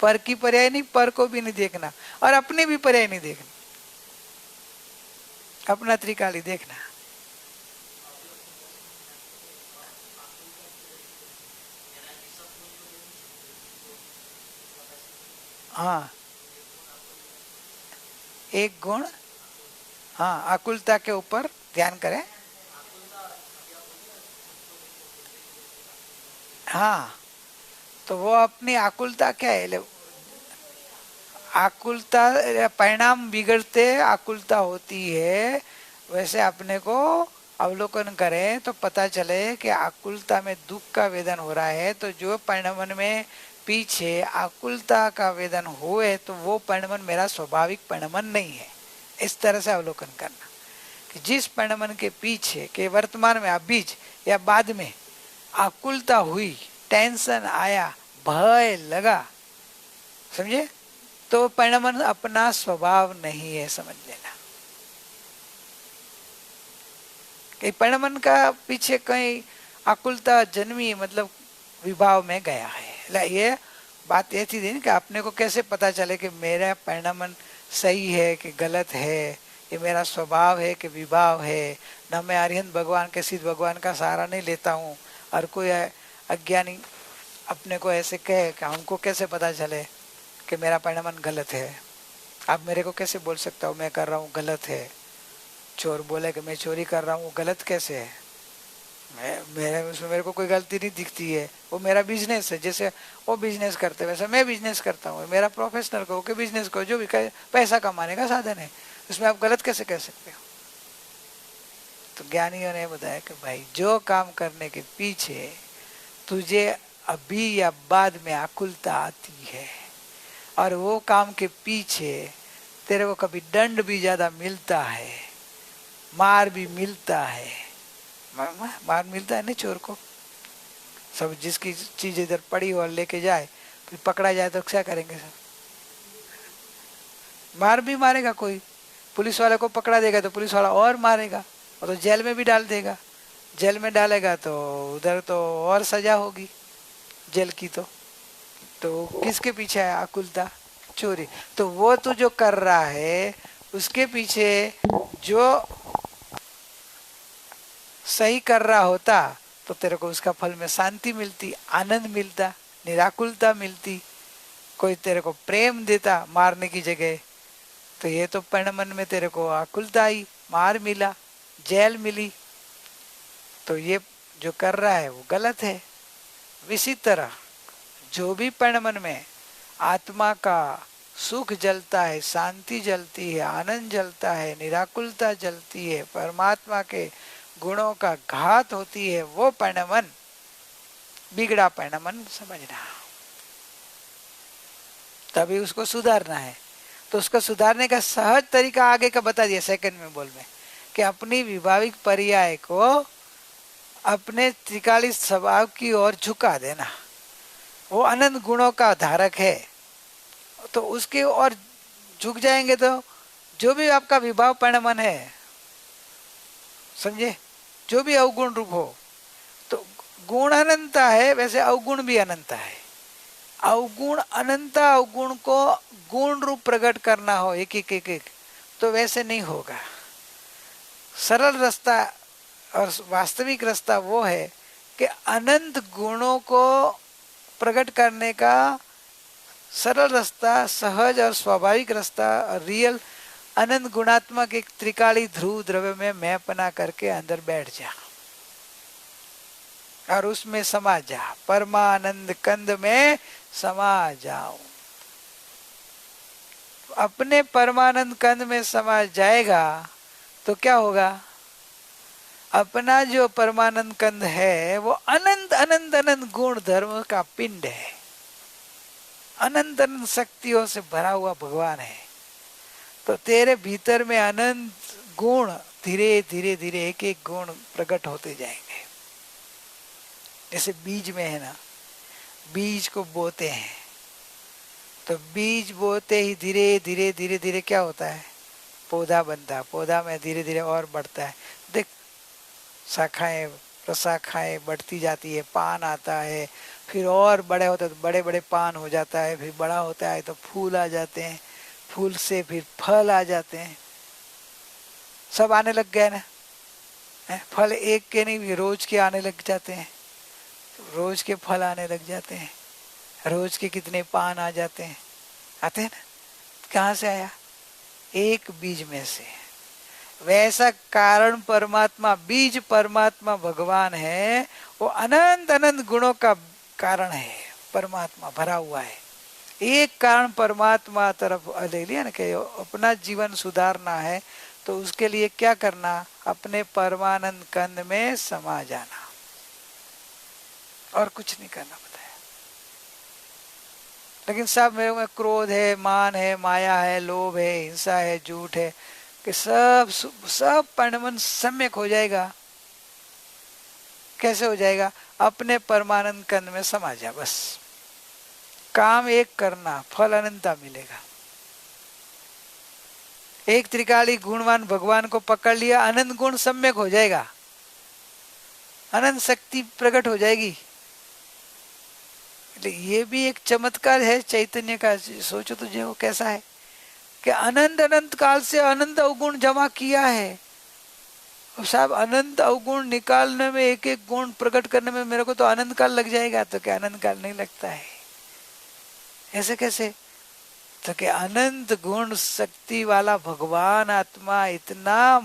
पर की पर्याय नहीं, पर को भी नहीं देखना, और अपने भी पर्याय नहीं देखना। अपना त्रिकाली देखना। हाँ, एक गुण, हाँ, आकुलता के ऊपर ध्यान करें। हाँ, तो वो अपनी आकुलता क्या है? आकुलता परिणाम बिगड़ते आकुलता होती है। वैसे अपने को अवलोकन करें तो पता चले कि आकुलता में दुख का वेदन हो रहा है, तो जो परिणमन में पीछे आकुलता का वेदन हुए तो वो परिणमन मेरा स्वाभाविक परिणमन नहीं है। इस तरह से अवलोकन करना। कि जिस परिणमन के पीछे के वर्तमान में बीज या बाद में आकुलता हुई, टेंशन आया, भय लगा, समझे, तो परिणमन अपना स्वभाव नहीं है, समझ लेना। कि परिणमन का पीछे कहीं आकुलता जन्मी मतलब विभाव में गया है। ये बात ये थी कि अपने को कैसे पता चले कि मेरा परिणमन सही है कि गलत है, ये मेरा स्वभाव है कि विभाव है। न मैं अरिहंत भगवान के सिद्ध भगवान का सहारा नहीं लेता हूँ, और कोई अज्ञानी अपने को ऐसे कहे कि हमको कैसे पता चले कि मेरा परिणमन गलत है। आप मेरे को कैसे बोल सकता हो मैं कर रहा हूँ गलत है? चोर बोले कि मैं चोरी कर रहा हूँ, गलत कैसे है? मेरे को कोई गलती नहीं दिखती है, वो मेरा बिजनेस है। जैसे वो बिजनेस करते वैसे मैं बिजनेस करता हूँ, मेरा प्रोफेशनल को कि बिजनेस को जो भी पैसा कमाने का साधन है, उसमें आप गलत कैसे कह सकते हो? तो ज्ञानियों ने बताया कि भाई जो काम करने के पीछे तुझे अभी या बाद में आकुलता आती है, और वो काम के पीछे तेरे को कभी दंड भी ज्यादा मिलता है, मार भी मिलता है, मार मिलता है नहीं चोर को। सब जिसकी चीज इधर पड़ी हो और लेके जाए, फिर पकड़ा जाए तो क्या करेंगे सब? मार भी मारेगा कोई, पुलिस वाले को पकड़ा देगा तो पुलिस वाला और मारेगा, और तो जेल में भी डाल देगा। जेल में डालेगा तो उधर तो और सजा होगी जेल की। तो किसके पीछे है आकुलता? चोरी। तो वो तू जो कर रहा है उसके पीछे जो सही कर रहा होता तो तेरे को उसका फल में शांति मिलती, आनंद मिलता, निराकुलता मिलती, कोई तेरे को प्रेम देता मारने की जगह। तो ये तो परिणमन में तेरे को आकुलता आई, मार मिला, जेल मिली, तो ये जो कर रहा है वो गलत है। इसी तरह जो भी परिणमन में आत्मा का सुख जलता है, शांति जलती है, आनंद जलता है, निराकुलता जलती है, परमात्मा के गुणों का घात होती है, वो परिणमन बिगड़ा परिणमन समझना। तभी उसको सुधारना है। तो उसको सुधारने का सहज तरीका आगे का बता दिया सेकंड में बोल में, कि अपनी विभाविक पर्याय को अपने त्रिकाली स्वभाव की ओर झुका देना। वो अनंत गुणों का धारक है, तो उसके ओर झुक जाएंगे तो जो भी आपका विभाव परिणमन है, समझे, जो भी अवगुण रूप हो, तो गुण अनंता है, वैसे अवगुण भी अनंता है। अवगुण अनंता अवगुण को गुण रूप प्रकट करना हो एक एक एक एक, तो वैसे नहीं होगा। सरल रास्ता और वास्तविक रास्ता वो है कि अनंत गुणों को प्रकट करने का सरल रास्ता, सहज और स्वाभाविक रास्ता, रियल अनंत गुणात्मक एक त्रिकाली ध्रुव द्रव्य में मैं अपना करके अंदर बैठ जा और उसमें समा जा, परमानंद कंद में समा जाओ। अपने परमानंद कंद में समा जाएगा तो क्या होगा? अपना जो परमानंद कंद है वो अनंत अनंत अनंत गुण धर्म का पिंड है, अनंत अनंत शक्तियों से भरा हुआ भगवान है। तो तेरे भीतर में अनंत गुण धीरे धीरे धीरे एक एक गुण प्रकट होते जाएंगे। जैसे बीज में है ना, बीज को बोते हैं तो बीज बोते ही धीरे धीरे धीरे धीरे क्या होता है? पौधा बनता है। पौधा में धीरे धीरे और बढ़ता है। देख, शाखाएं प्रशाखाएं बढ़ती जाती है, पान आता है, फिर और बड़े होते हैं तो बड़े बड़े पान हो जाता है, फिर बड़ा होता है तो फूल आ जाते हैं, फूल से फिर फल आ जाते हैं। सब आने लग गए ना, फल एक के नहीं रोज के आने लग जाते हैं, रोज के फल आने लग जाते हैं, रोज के कितने पान आ जाते हैं, आते हैं ना। कहाँ से आया? एक बीज में से। वैसा कारण परमात्मा, बीज परमात्मा भगवान है, वो अनंत अनंत गुणों का कारण है, परमात्मा भरा हुआ है। एक कारण परमात्मा तरफ ले लिया ना कि अपना जीवन सुधारना है, तो उसके लिए क्या करना? अपने परमानंद कंद में समा जाना, और कुछ नहीं करना बताया। लेकिन सब मेरे में क्रोध है, मान है, माया है, लोभ है, हिंसा है, झूठ है, कि सब सब परिणमन सम्यक हो जाएगा। कैसे हो जाएगा? अपने परमानंद कंद में समा जा, बस काम एक करना, फल अनंता मिलेगा। एक त्रिकाली गुणवान भगवान को पकड़ लिया, अनंत गुण सम्यक हो जाएगा, अनंत शक्ति प्रकट हो जाएगी। ये भी एक चमत्कार है चैतन्य का। सोचो तो जो कैसा है कि अनंत अनंत काल से अनंत अवगुण जमा किया है। साहब अनंत अवगुण निकालने में, एक एक गुण प्रकट करने में मेरे को तो अनंत काल लग जाएगा। तो क्या अनंत काल नहीं लगता है? ऐसे कैसे? तो क्या अनंत गुण शक्ति वाला भगवान आत्मा इतना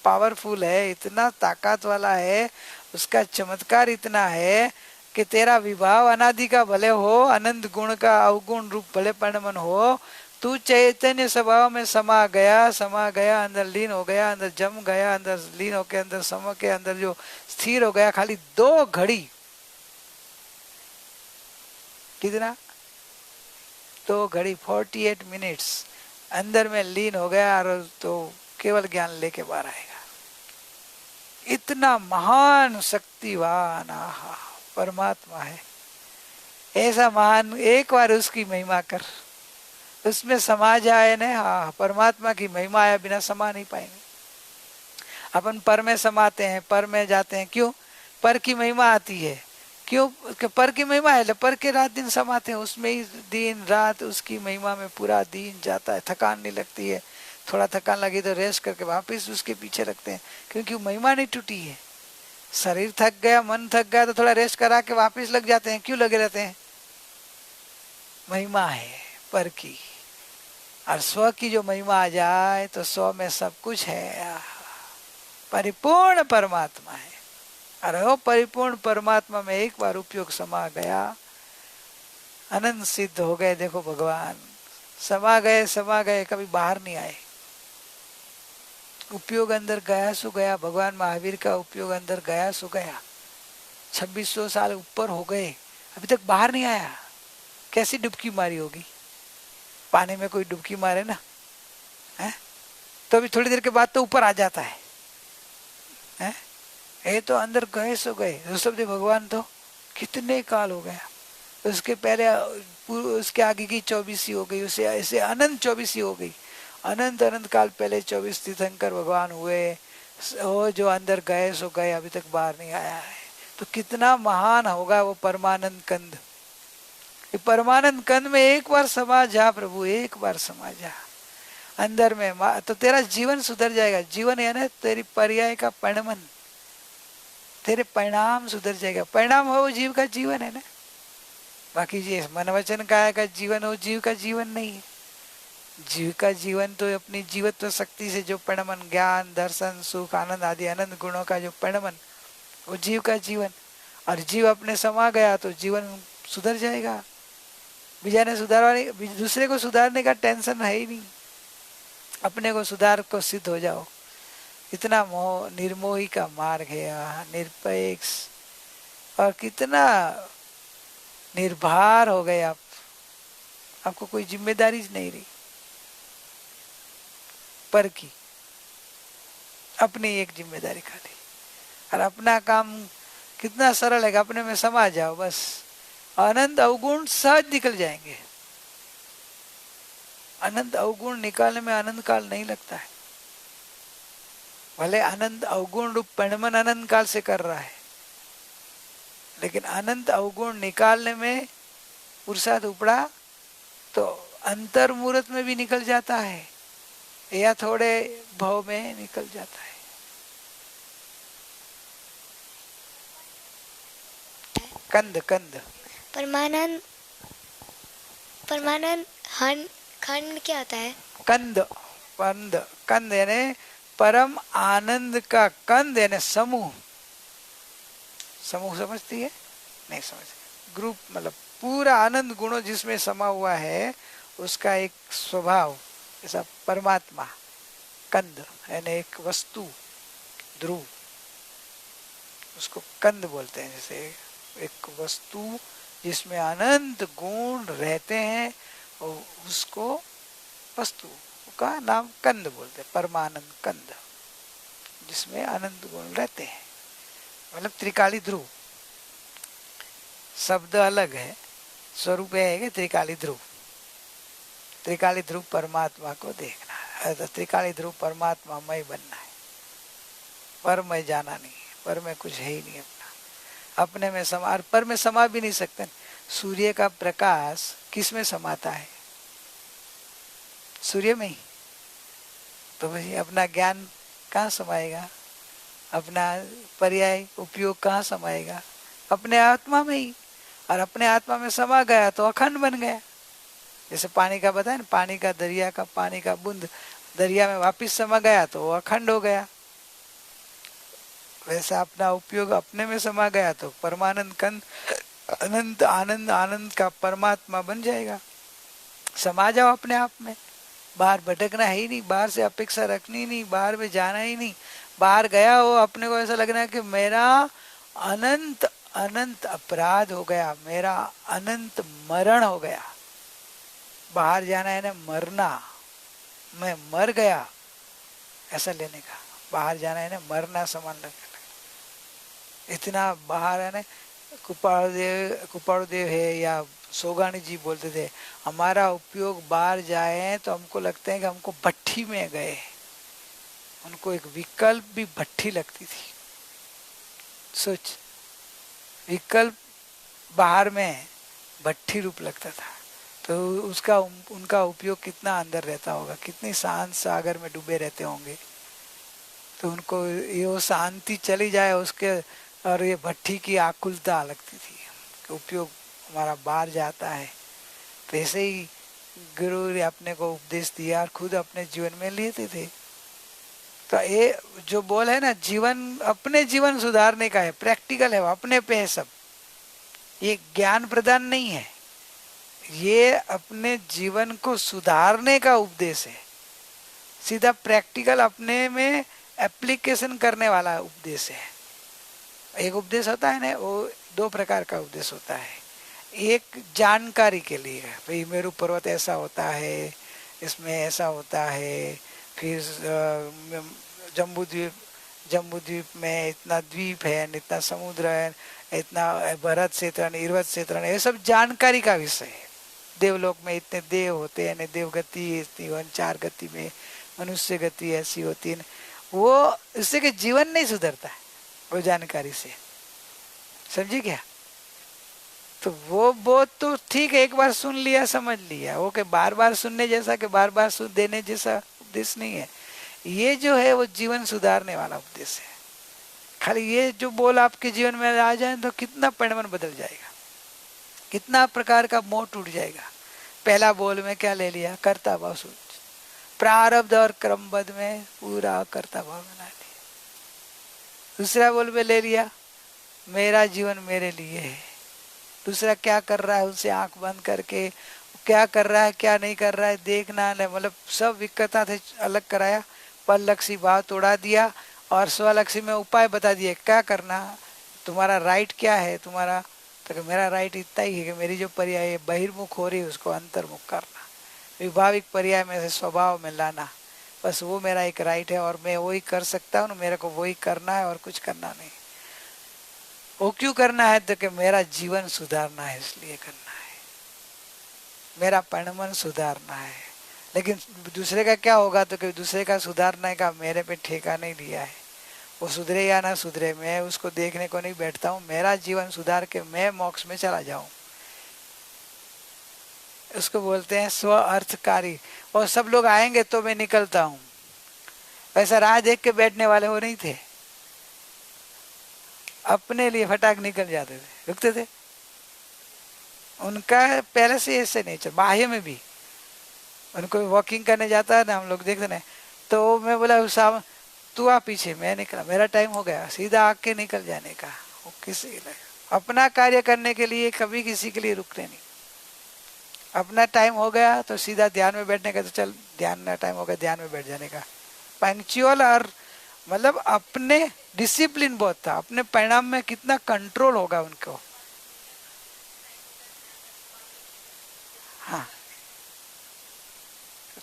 पावरफुल है, इतना ताकत वाला है, उसका चमत्कार इतना है कि तेरा विभाव अनादि का भले हो, अनंत गुण का अवगुण रूप भले परिणमन हो, तू चैतन्य स्वभाव में समा गया, अंदर लीन हो गया, अंदर जम गया, अंदर लीन होके अंदर सम के अंदर जो स्थिर हो गया, खाली 2 घड़ी, कितना? 2 घड़ी 48 मिनट्स अंदर में लीन हो गया और तो केवल ज्ञान लेके बाहर आएगा। इतना महान शक्तिवान परमात्मा है। ऐसा महान, एक बार उसकी महिमा कर, उसमें समा जाए ना। हाँ, परमात्मा की महिमा आया बिना समा नहीं पाएंगे। अपन पर में समाते हैं, पर में जाते हैं, क्यों? पर की महिमा आती है, क्यों? पर की महिमा है, पर के रात दिन समाते हैं, उसमें ही दिन रात उसकी महिमा में पूरा दिन जाता है, थकान नहीं लगती है। थोड़ा थकान लगी तो रेस्ट करके वापस उसके पीछे रखते हैं, क्योंकि महिमा नहीं टूटी है। शरीर थक गया, मन थक गया तो थोड़ा रेस्ट करा के वापस लग जाते हैं, क्यों लगे रहते हैं? महिमा है पर की। और स्व की जो महिमा आ जाए तो स्व में सब कुछ है, परिपूर्ण परमात्मा है। अरे वो परिपूर्ण परमात्मा में एक बार उपयोग समा गया, अनंत सिद्ध हो गए। देखो भगवान समा गए, कभी बाहर नहीं आए। उपयोग अंदर गया सो गया। भगवान महावीर का उपयोग अंदर गया सो गया। 2600 साल ऊपर हो गए, अभी तक बाहर नहीं आया। कैसी डुबकी मारी होगी? पानी में कोई डुबकी मारे ना, है तो अभी थोड़ी देर के बाद तो ऊपर आ जाता है। ये तो अंदर गए सो गए। ऋषभदेव भगवान तो कितने काल हो गया, उसके पहले उसके आगे की 24 हो गई, उसे ऐसे अनंत 24 हो गई। अनंत अनंत काल पहले 24 तीर्थंकर भगवान हुए, वो जो अंदर गए सो गए, अभी तक बाहर नहीं आया है। तो कितना महान होगा वो परमानंद कंद। परमानंद कंद में एक बार समा जा प्रभु, एक बार समा जा अंदर में, तो तेरा जीवन सुधर जाएगा। जीवन है ना तेरी पर्याय का परिणमन, तेरे परिणाम सुधर जाएगा। परिणाम हो जीव का जीवन है ना। बाकी जी मन वचन काया का जीवन हो, जीव का जीवन नहीं है। जीव का जीवन तो अपनी जीवत्व शक्ति से जो परिणमन, ज्ञान दर्शन सुख आनंद आदि अनंत गुणों का जो परिणमन, वो जीव का जीवन। और जीव अपने समा गया तो जीवन सुधर जाएगा। बीजाने सुधारने, दूसरे को सुधारने का टेंशन है ही नहीं, अपने को सुधार को सिद्ध हो जाओ। इतना मोह निर्मोही का मार्ग है, निरपेक्ष, और कितना निर्भर हो गए आप। आपको कोई जिम्मेदारी नहीं रही पर की, अपनी एक जिम्मेदारी खाली। और अपना काम कितना सरल है, अपने में समा जाओ बस, अनंत अवगुण सहज निकल जाएंगे। अनंत अवगुण निकालने में अनंत काल नहीं लगता है। भले अनंत अवगुण रूप परिणमन अनंत काल से कर रहा है, लेकिन अनंत अवगुण निकालने में पुरुषार्थ उपड़ा तो अंतर मुहूर्त में भी निकल जाता है, या थोड़े भाव में निकल जाता है। कंद कंद परमानंद, परमानंद खंड क्या होता है? कंद, कंद, कंद यानी परम आनंद का कंद यानी समूह। समूह समझती है? नहीं समझ। ग्रुप मतलब पूरा आनंद गुणों जिसमें समा हुआ है, उसका एक स्वभाव ऐसा परमात्मा। कंद यानी एक वस्तु, ध्रुव, उसको कंद बोलते हैं। जैसे एक वस्तु जिसमें अनंत गुण रहते हैं और उसको वस्तु का नाम कंद बोलते हैं, परमानंद कंद, जिसमें अनंत गुण रहते हैं, मतलब त्रिकाली ध्रुव। शब्द अलग है, स्वरूप है कि त्रिकाली ध्रुव। त्रिकाली ध्रुव परमात्मा को देखना है, तो त्रिकाली ध्रुव परमात्मा मय बनना है। पर मैं जाना नहीं है, पर में कुछ है ही नहीं अपना, अपने में समा, पर में समा भी नहीं सकते। सूर्य का प्रकाश किस में समाता है? सूर्य में ही। तो भाई अपना ज्ञान कहाँ समाएगा, अपना पर्याय उपयोग कहाँ समाएगा? अपने आत्मा में ही। और अपने आत्मा में समा गया तो अखंड बन गया। जैसे पानी का बताया ना, पानी का दरिया का पानी का बूंद दरिया में वापिस समा गया तो वो अखंड हो गया। वैसा अपना उपयोग अपने में समा गया तो परमानंद कंद अनंत आनंद आनंद का परमात्मा बन जाएगा। समा जाओ अपने आप में, बाहर भटकना है ही नहीं, बाहर से अपेक्षा रखनी नहीं, बाहर में जाना ही नहीं। बाहर गया हो अपने को ऐसा लगना है कि मेरा अनंत अनंत अपराध हो गया, मेरा अनंत मरण हो गया। बाहर जाना है ना मरना, मैं मर गया ऐसा लेने का। बाहर जाना है ना मरना समान लगने, इतना बाहर है ना। कुपाड़देव है या सोगानी जी बोलते थे, हमारा उपयोग बाहर जाए तो हमको लगते हैं कि हमको भट्ठी में गए। उनको एक विकल्प भी भट्ठी लगती थी। सोच, विकल्प बाहर में भट्ठी रूप लगता था, तो उसका उनका उपयोग कितना अंदर रहता होगा, कितनी शांत सागर में डूबे रहते होंगे। तो उनको ये शांति चली जाए उसके, और ये भट्ठी की आकुलता लगती थी कि उपयोग हमारा बाहर जाता है। तो ऐसे ही गुरु ने अपने को उपदेश दिया और खुद अपने जीवन में लेते थे। तो ये जो बोल है ना, जीवन अपने जीवन सुधारने का है, प्रैक्टिकल है, अपने पे है सब। ये ज्ञान प्रदान नहीं है, ये अपने जीवन को सुधारने का उपदेश है। सीधा प्रैक्टिकल अपने में एप्लीकेशन करने वाला उपदेश है। एक उपदेश होता है ना, वो दो प्रकार का उपदेश होता है। एक जानकारी के लिए, भाई मेरू पर्वत ऐसा होता है, इसमें ऐसा होता है, फिर जम्बू द्वीप में इतना द्वीप है, इतना समुद्र है, इतना भरत क्षेत्र इर्वत क्षेत्र, ये सब जानकारी का विषय है। देवलोक में इतने देव होते हैं, देव गति इतनी 4 गति में, मनुष्य गति ऐसी होती है। वो इससे कि जीवन नहीं सुधरता है वो जानकारी से, समझी क्या? तो वो तो ठीक है, एक बार सुन लिया समझ लिया, वो के बार बार सुनने जैसा कि बार बार सुन देने जैसा उपदेश नहीं है। ये जो है वो जीवन सुधारने वाला उपदेश है। खाली ये जो बोल आपके जीवन में आ जाए तो कितना परिणाम बदल जाएगा, कितना प्रकार का मोह टूट जाएगा। पहला बोल में क्या ले लिया? कर्ता भाव सोच, प्रारब्ध और क्रमबद्ध में पूरा कर्ता भाव बना लिया। दूसरा बोल में ले लिया मेरा जीवन मेरे लिए है। दूसरा क्या कर रहा है उनसे आंख बंद करके, क्या कर रहा है क्या नहीं कर रहा है देखना नहीं, मतलब सब विकटता से अलग कराया, पर लक्ष्य भाव तोड़ा दिया और स्वलक्ष्य में उपाय बता दिए क्या करना, तुम्हारा राइट क्या है तुम्हारा। तो मेरा राइट इतना ही है कि मेरी जो पर्याय है बहिर्मुख हो रही है उसको अंतर्मुख करना, विभाविक पर्याय में से स्वभाव में लाना, बस वो मेरा एक राइट है और मैं वही कर सकता हूँ, मेरे को वही करना है और कुछ करना नहीं। वो क्यों करना है? तो कि मेरा जीवन सुधारना है, इसलिए करना है, मेरा परिणमन सुधारना है। लेकिन दूसरे का क्या होगा? तो कि दूसरे का सुधारने का मेरे पे ठेका नहीं लिया है, वो सुधरे या ना सुधरे मैं उसको देखने को नहीं बैठता हूँ। मेरा जीवन सुधार के मैं मोक्ष में चला जाऊं, उसको बोलते हैं स्व अर्थकारी। और सब लोग आएंगे तो मैं निकलता हूँ, वैसा राह देख के बैठने वाले वो नहीं थे, अपने लिए फटाक निकल जाते थे, रुकते थे। उनका पहले से ऐसे नेचर, बाह्य में भी उनको वॉकिंग करने जाता है ना, हम लोग देखते ना, तो मैं बोला साहब तू आ पीछे, मैं निकला, मेरा टाइम हो गया, सीधा आके निकल जाने का। वो किसी अपना कार्य करने के लिए कभी किसी के लिए रुकते नहीं। अपना टाइम हो गया तो सीधा ध्यान में बैठने का, तो चल ध्यान में टाइम हो गया ध्यान में बैठ जाने का। पंक्चुअल और मतलब अपने डिसिप्लिन बहुत था, अपने परिणाम में कितना कंट्रोल होगा उनको। हाँ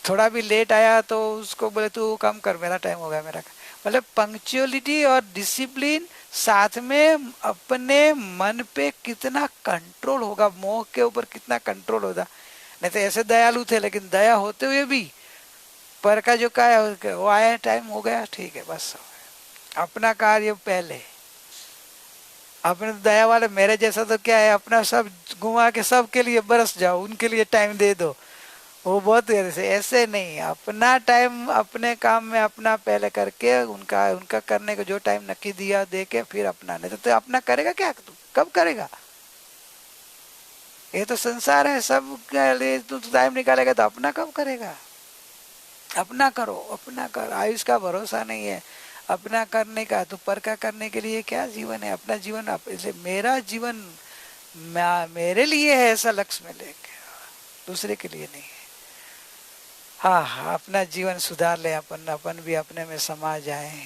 थोड़ा भी लेट आया तो उसको बोले तू कम कर, मेरा टाइम हो गया, मेरा। मतलब पंक्चुअलिटी और डिसिप्लिन साथ में अपने मन पे कितना कंट्रोल होगा, मोह के ऊपर कितना कंट्रोल होगा। नहीं तो ऐसे दयालु थे, लेकिन दया होते हुए भी पर का जो क्या है, वो आया, टाइम हो गया, ठीक है, बस हो गया। अपना कार्य पहले। अपने दया वाले मेरे जैसा तो क्या है, अपना सब घुमा के सबके लिए बरस जाओ, उनके लिए टाइम दे दो, वो बहुत ऐसे ऐसे नहीं। अपना टाइम अपने काम में अपना पहले करके उनका उनका करने को जो टाइम नक्की दिया दे के फिर अपना। नहीं तो अपना करेगा क्या तू, कब करेगा? ये तो संसार है, सब के लिए तू टाइम निकालेगा तो अपना कब करेगा? अपना करो, अपना कर, आयुष का भरोसा नहीं है अपना करने का, तो पर का करने के लिए क्या जीवन है? अपना जीवन इसलिए मेरा जीवन मेरे लिए है, ऐसा लक्ष्य में लेके, दूसरे के लिए नहीं है। हाँ हाँ, अपना जीवन सुधार ले, अपन अपन भी अपने में समा जाए।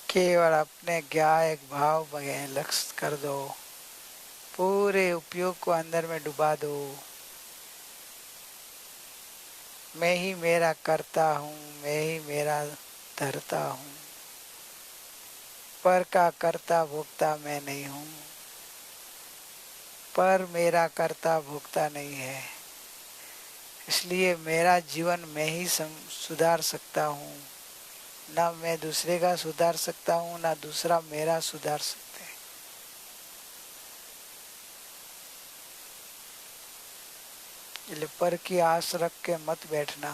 केवल अपने ज्ञायक भाव में लक्ष्य कर दो, पूरे उपयोग को अंदर में डुबा दो। मैं ही मेरा करता हूँ, मैं ही मेरा धरता हूँ, पर का करता भोगता मैं नहीं हूँ। पर मेरा करता भोगता नहीं है, इसलिए मेरा जीवन मैं ही सुधार सकता हूँ। ना मैं दूसरे का सुधार सकता हूँ, ना दूसरा मेरा सुधार सकते हैं। इसलिए पर की आस रख के मत बैठना,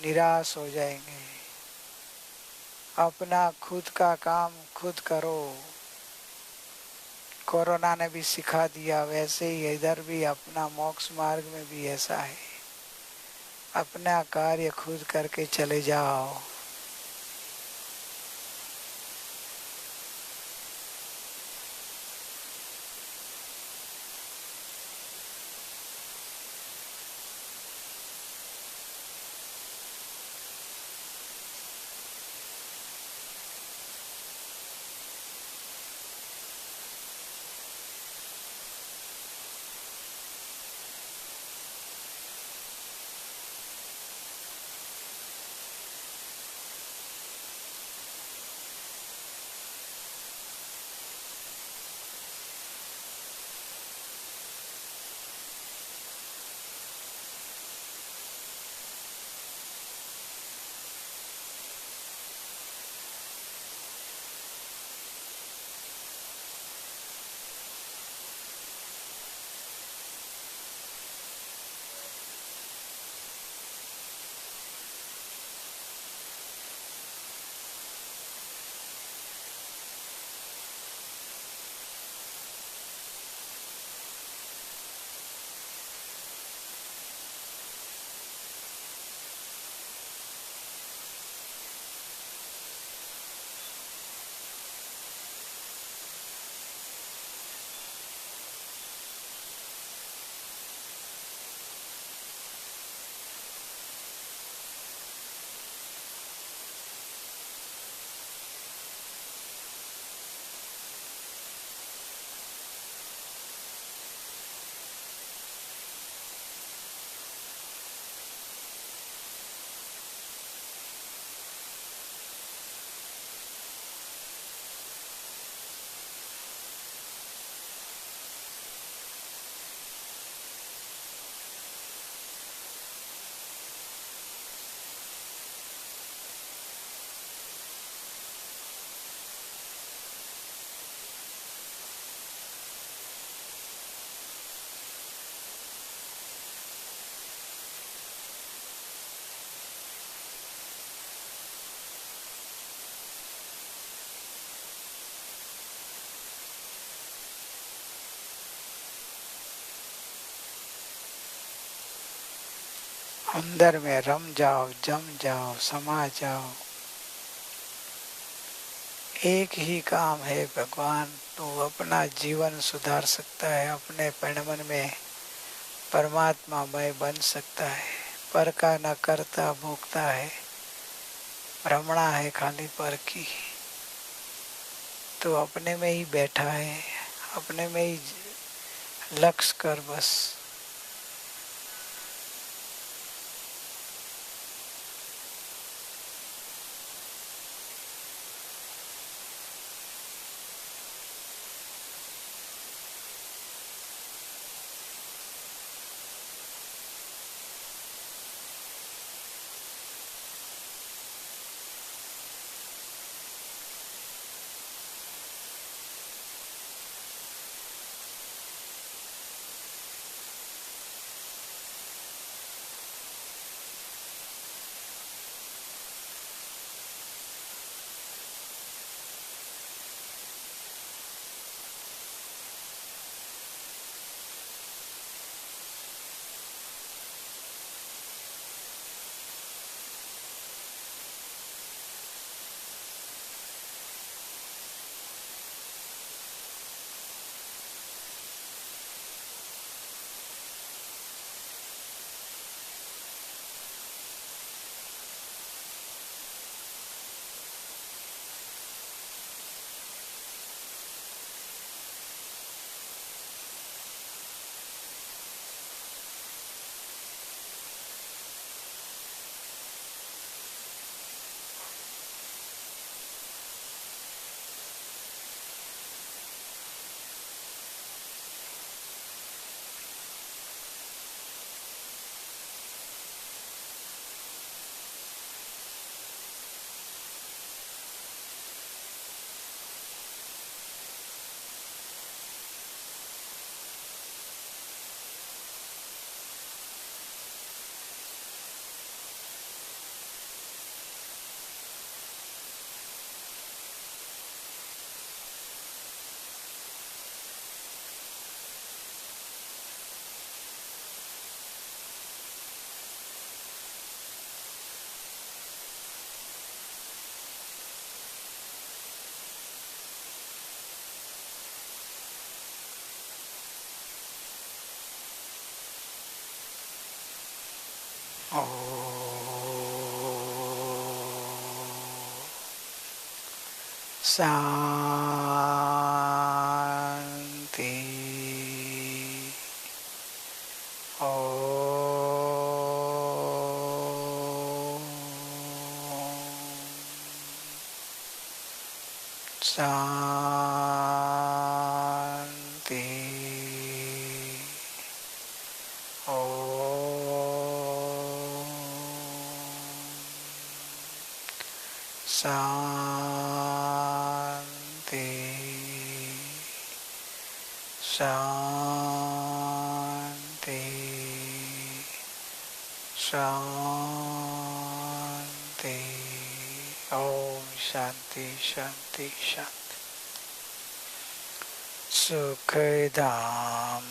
निराश हो जाएंगे। अपना खुद का काम खुद करो। कोरोना ने भी सिखा दिया, वैसे ही इधर भी अपना मोक्ष मार्ग में भी ऐसा है, अपना कार्य खुद करके चले जाओ। अंदर में रम जाओ, जम जाओ, समा जाओ। एक ही काम है भगवान, तो अपना जीवन सुधार सकता है, अपने मन में परमात्मामय बन सकता है। पर का न करता भोगता है, भ्रमणा है खाली पर की। तो अपने में ही बैठा है, अपने में ही लक्ष्य कर बस। ओ शांति। ओ शांति। ओ शांति। शांति। शांति। ओम शांति शांति शांति। सुख धाम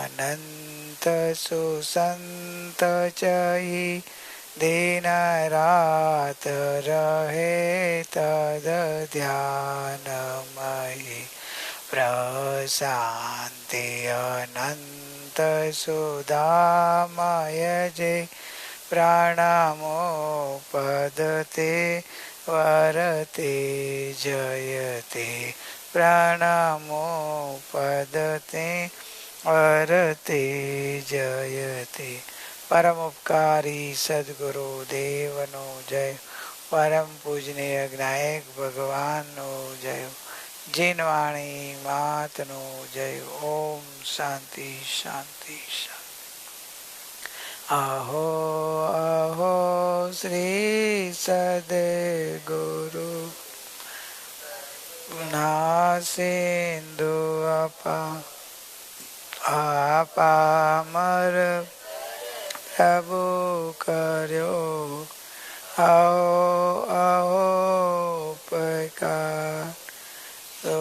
अनंत सुसंत चई, दिन रात रहे तद ध्यानमयी। प्रशांति अनंत सुधामय जे, प्राणमोपदते वरते जयते। प्राणमोपदते वरते जयते। परम उपकारी सद्गुरु देवनो जय। परम पूजनीय ज्ञायक भगवान नो जय। जिनवाणी मात नो जय। ओम शांति शांति शांति। अहो अहो श्री सद्गुरु गुना सिंधु अपामर प्रभु कर्यो। आओ आओ उपकार तो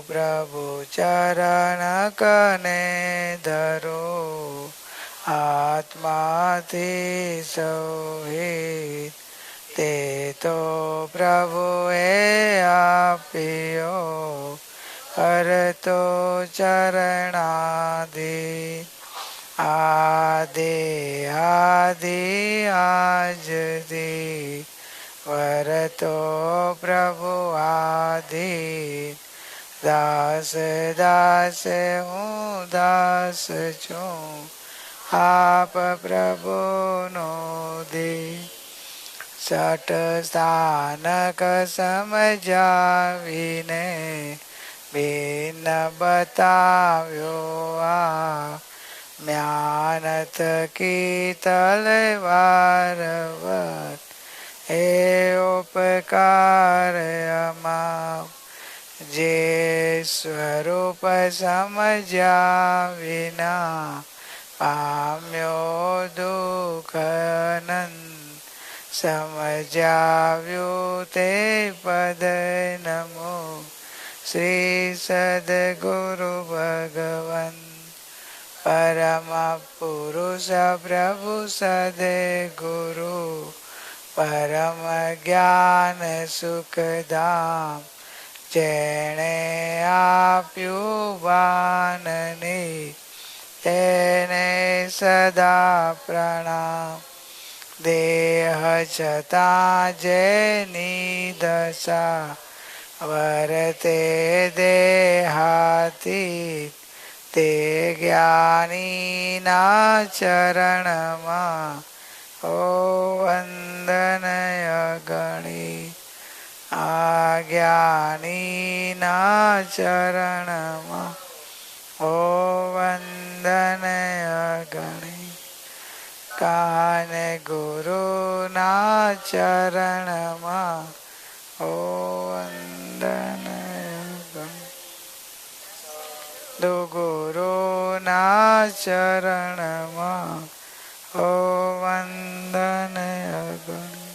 प्रभु चरण कने धरो। આત્માથી સૌ હિત તે તો પ્રભુએ આપ્યો કરતો ચરણાદી આદે આદિ આજદી વરતો પ્રભુ આદિ દાસ દાસ હું દાસ છું આપ પ્રભુનો દે સટ સ્થાનક સમજાવીને બિન બતાવ્યો આ म्यानत की तलवारवत हे उपकार अमाप जे स्वरूप समझ्या विना पाम्यो દુઃખનંદ સમજાવ્યું તે પદ નમો શ્રી સદગુરુ ભગવન પરમ પુરુષ પ્રભુ સદગુરુ પરમ જ્ઞાન સુખધામ જેણે આપ્યું વાનને તેને સદા પ્રણામ દેહ છતાં જેની દશા વર્તે દેહાતી તે જ્ઞાનીના ચરણમાં ઓ વંદનય ગણી આ જ્ઞાનીના ચરણમાં ઓ વંદનય ગણી કાન ગુરુના ચરણમાં ઓ વંદનય ગણી દો ગુરુના ચરણમાં ઓ વંદનય ગણી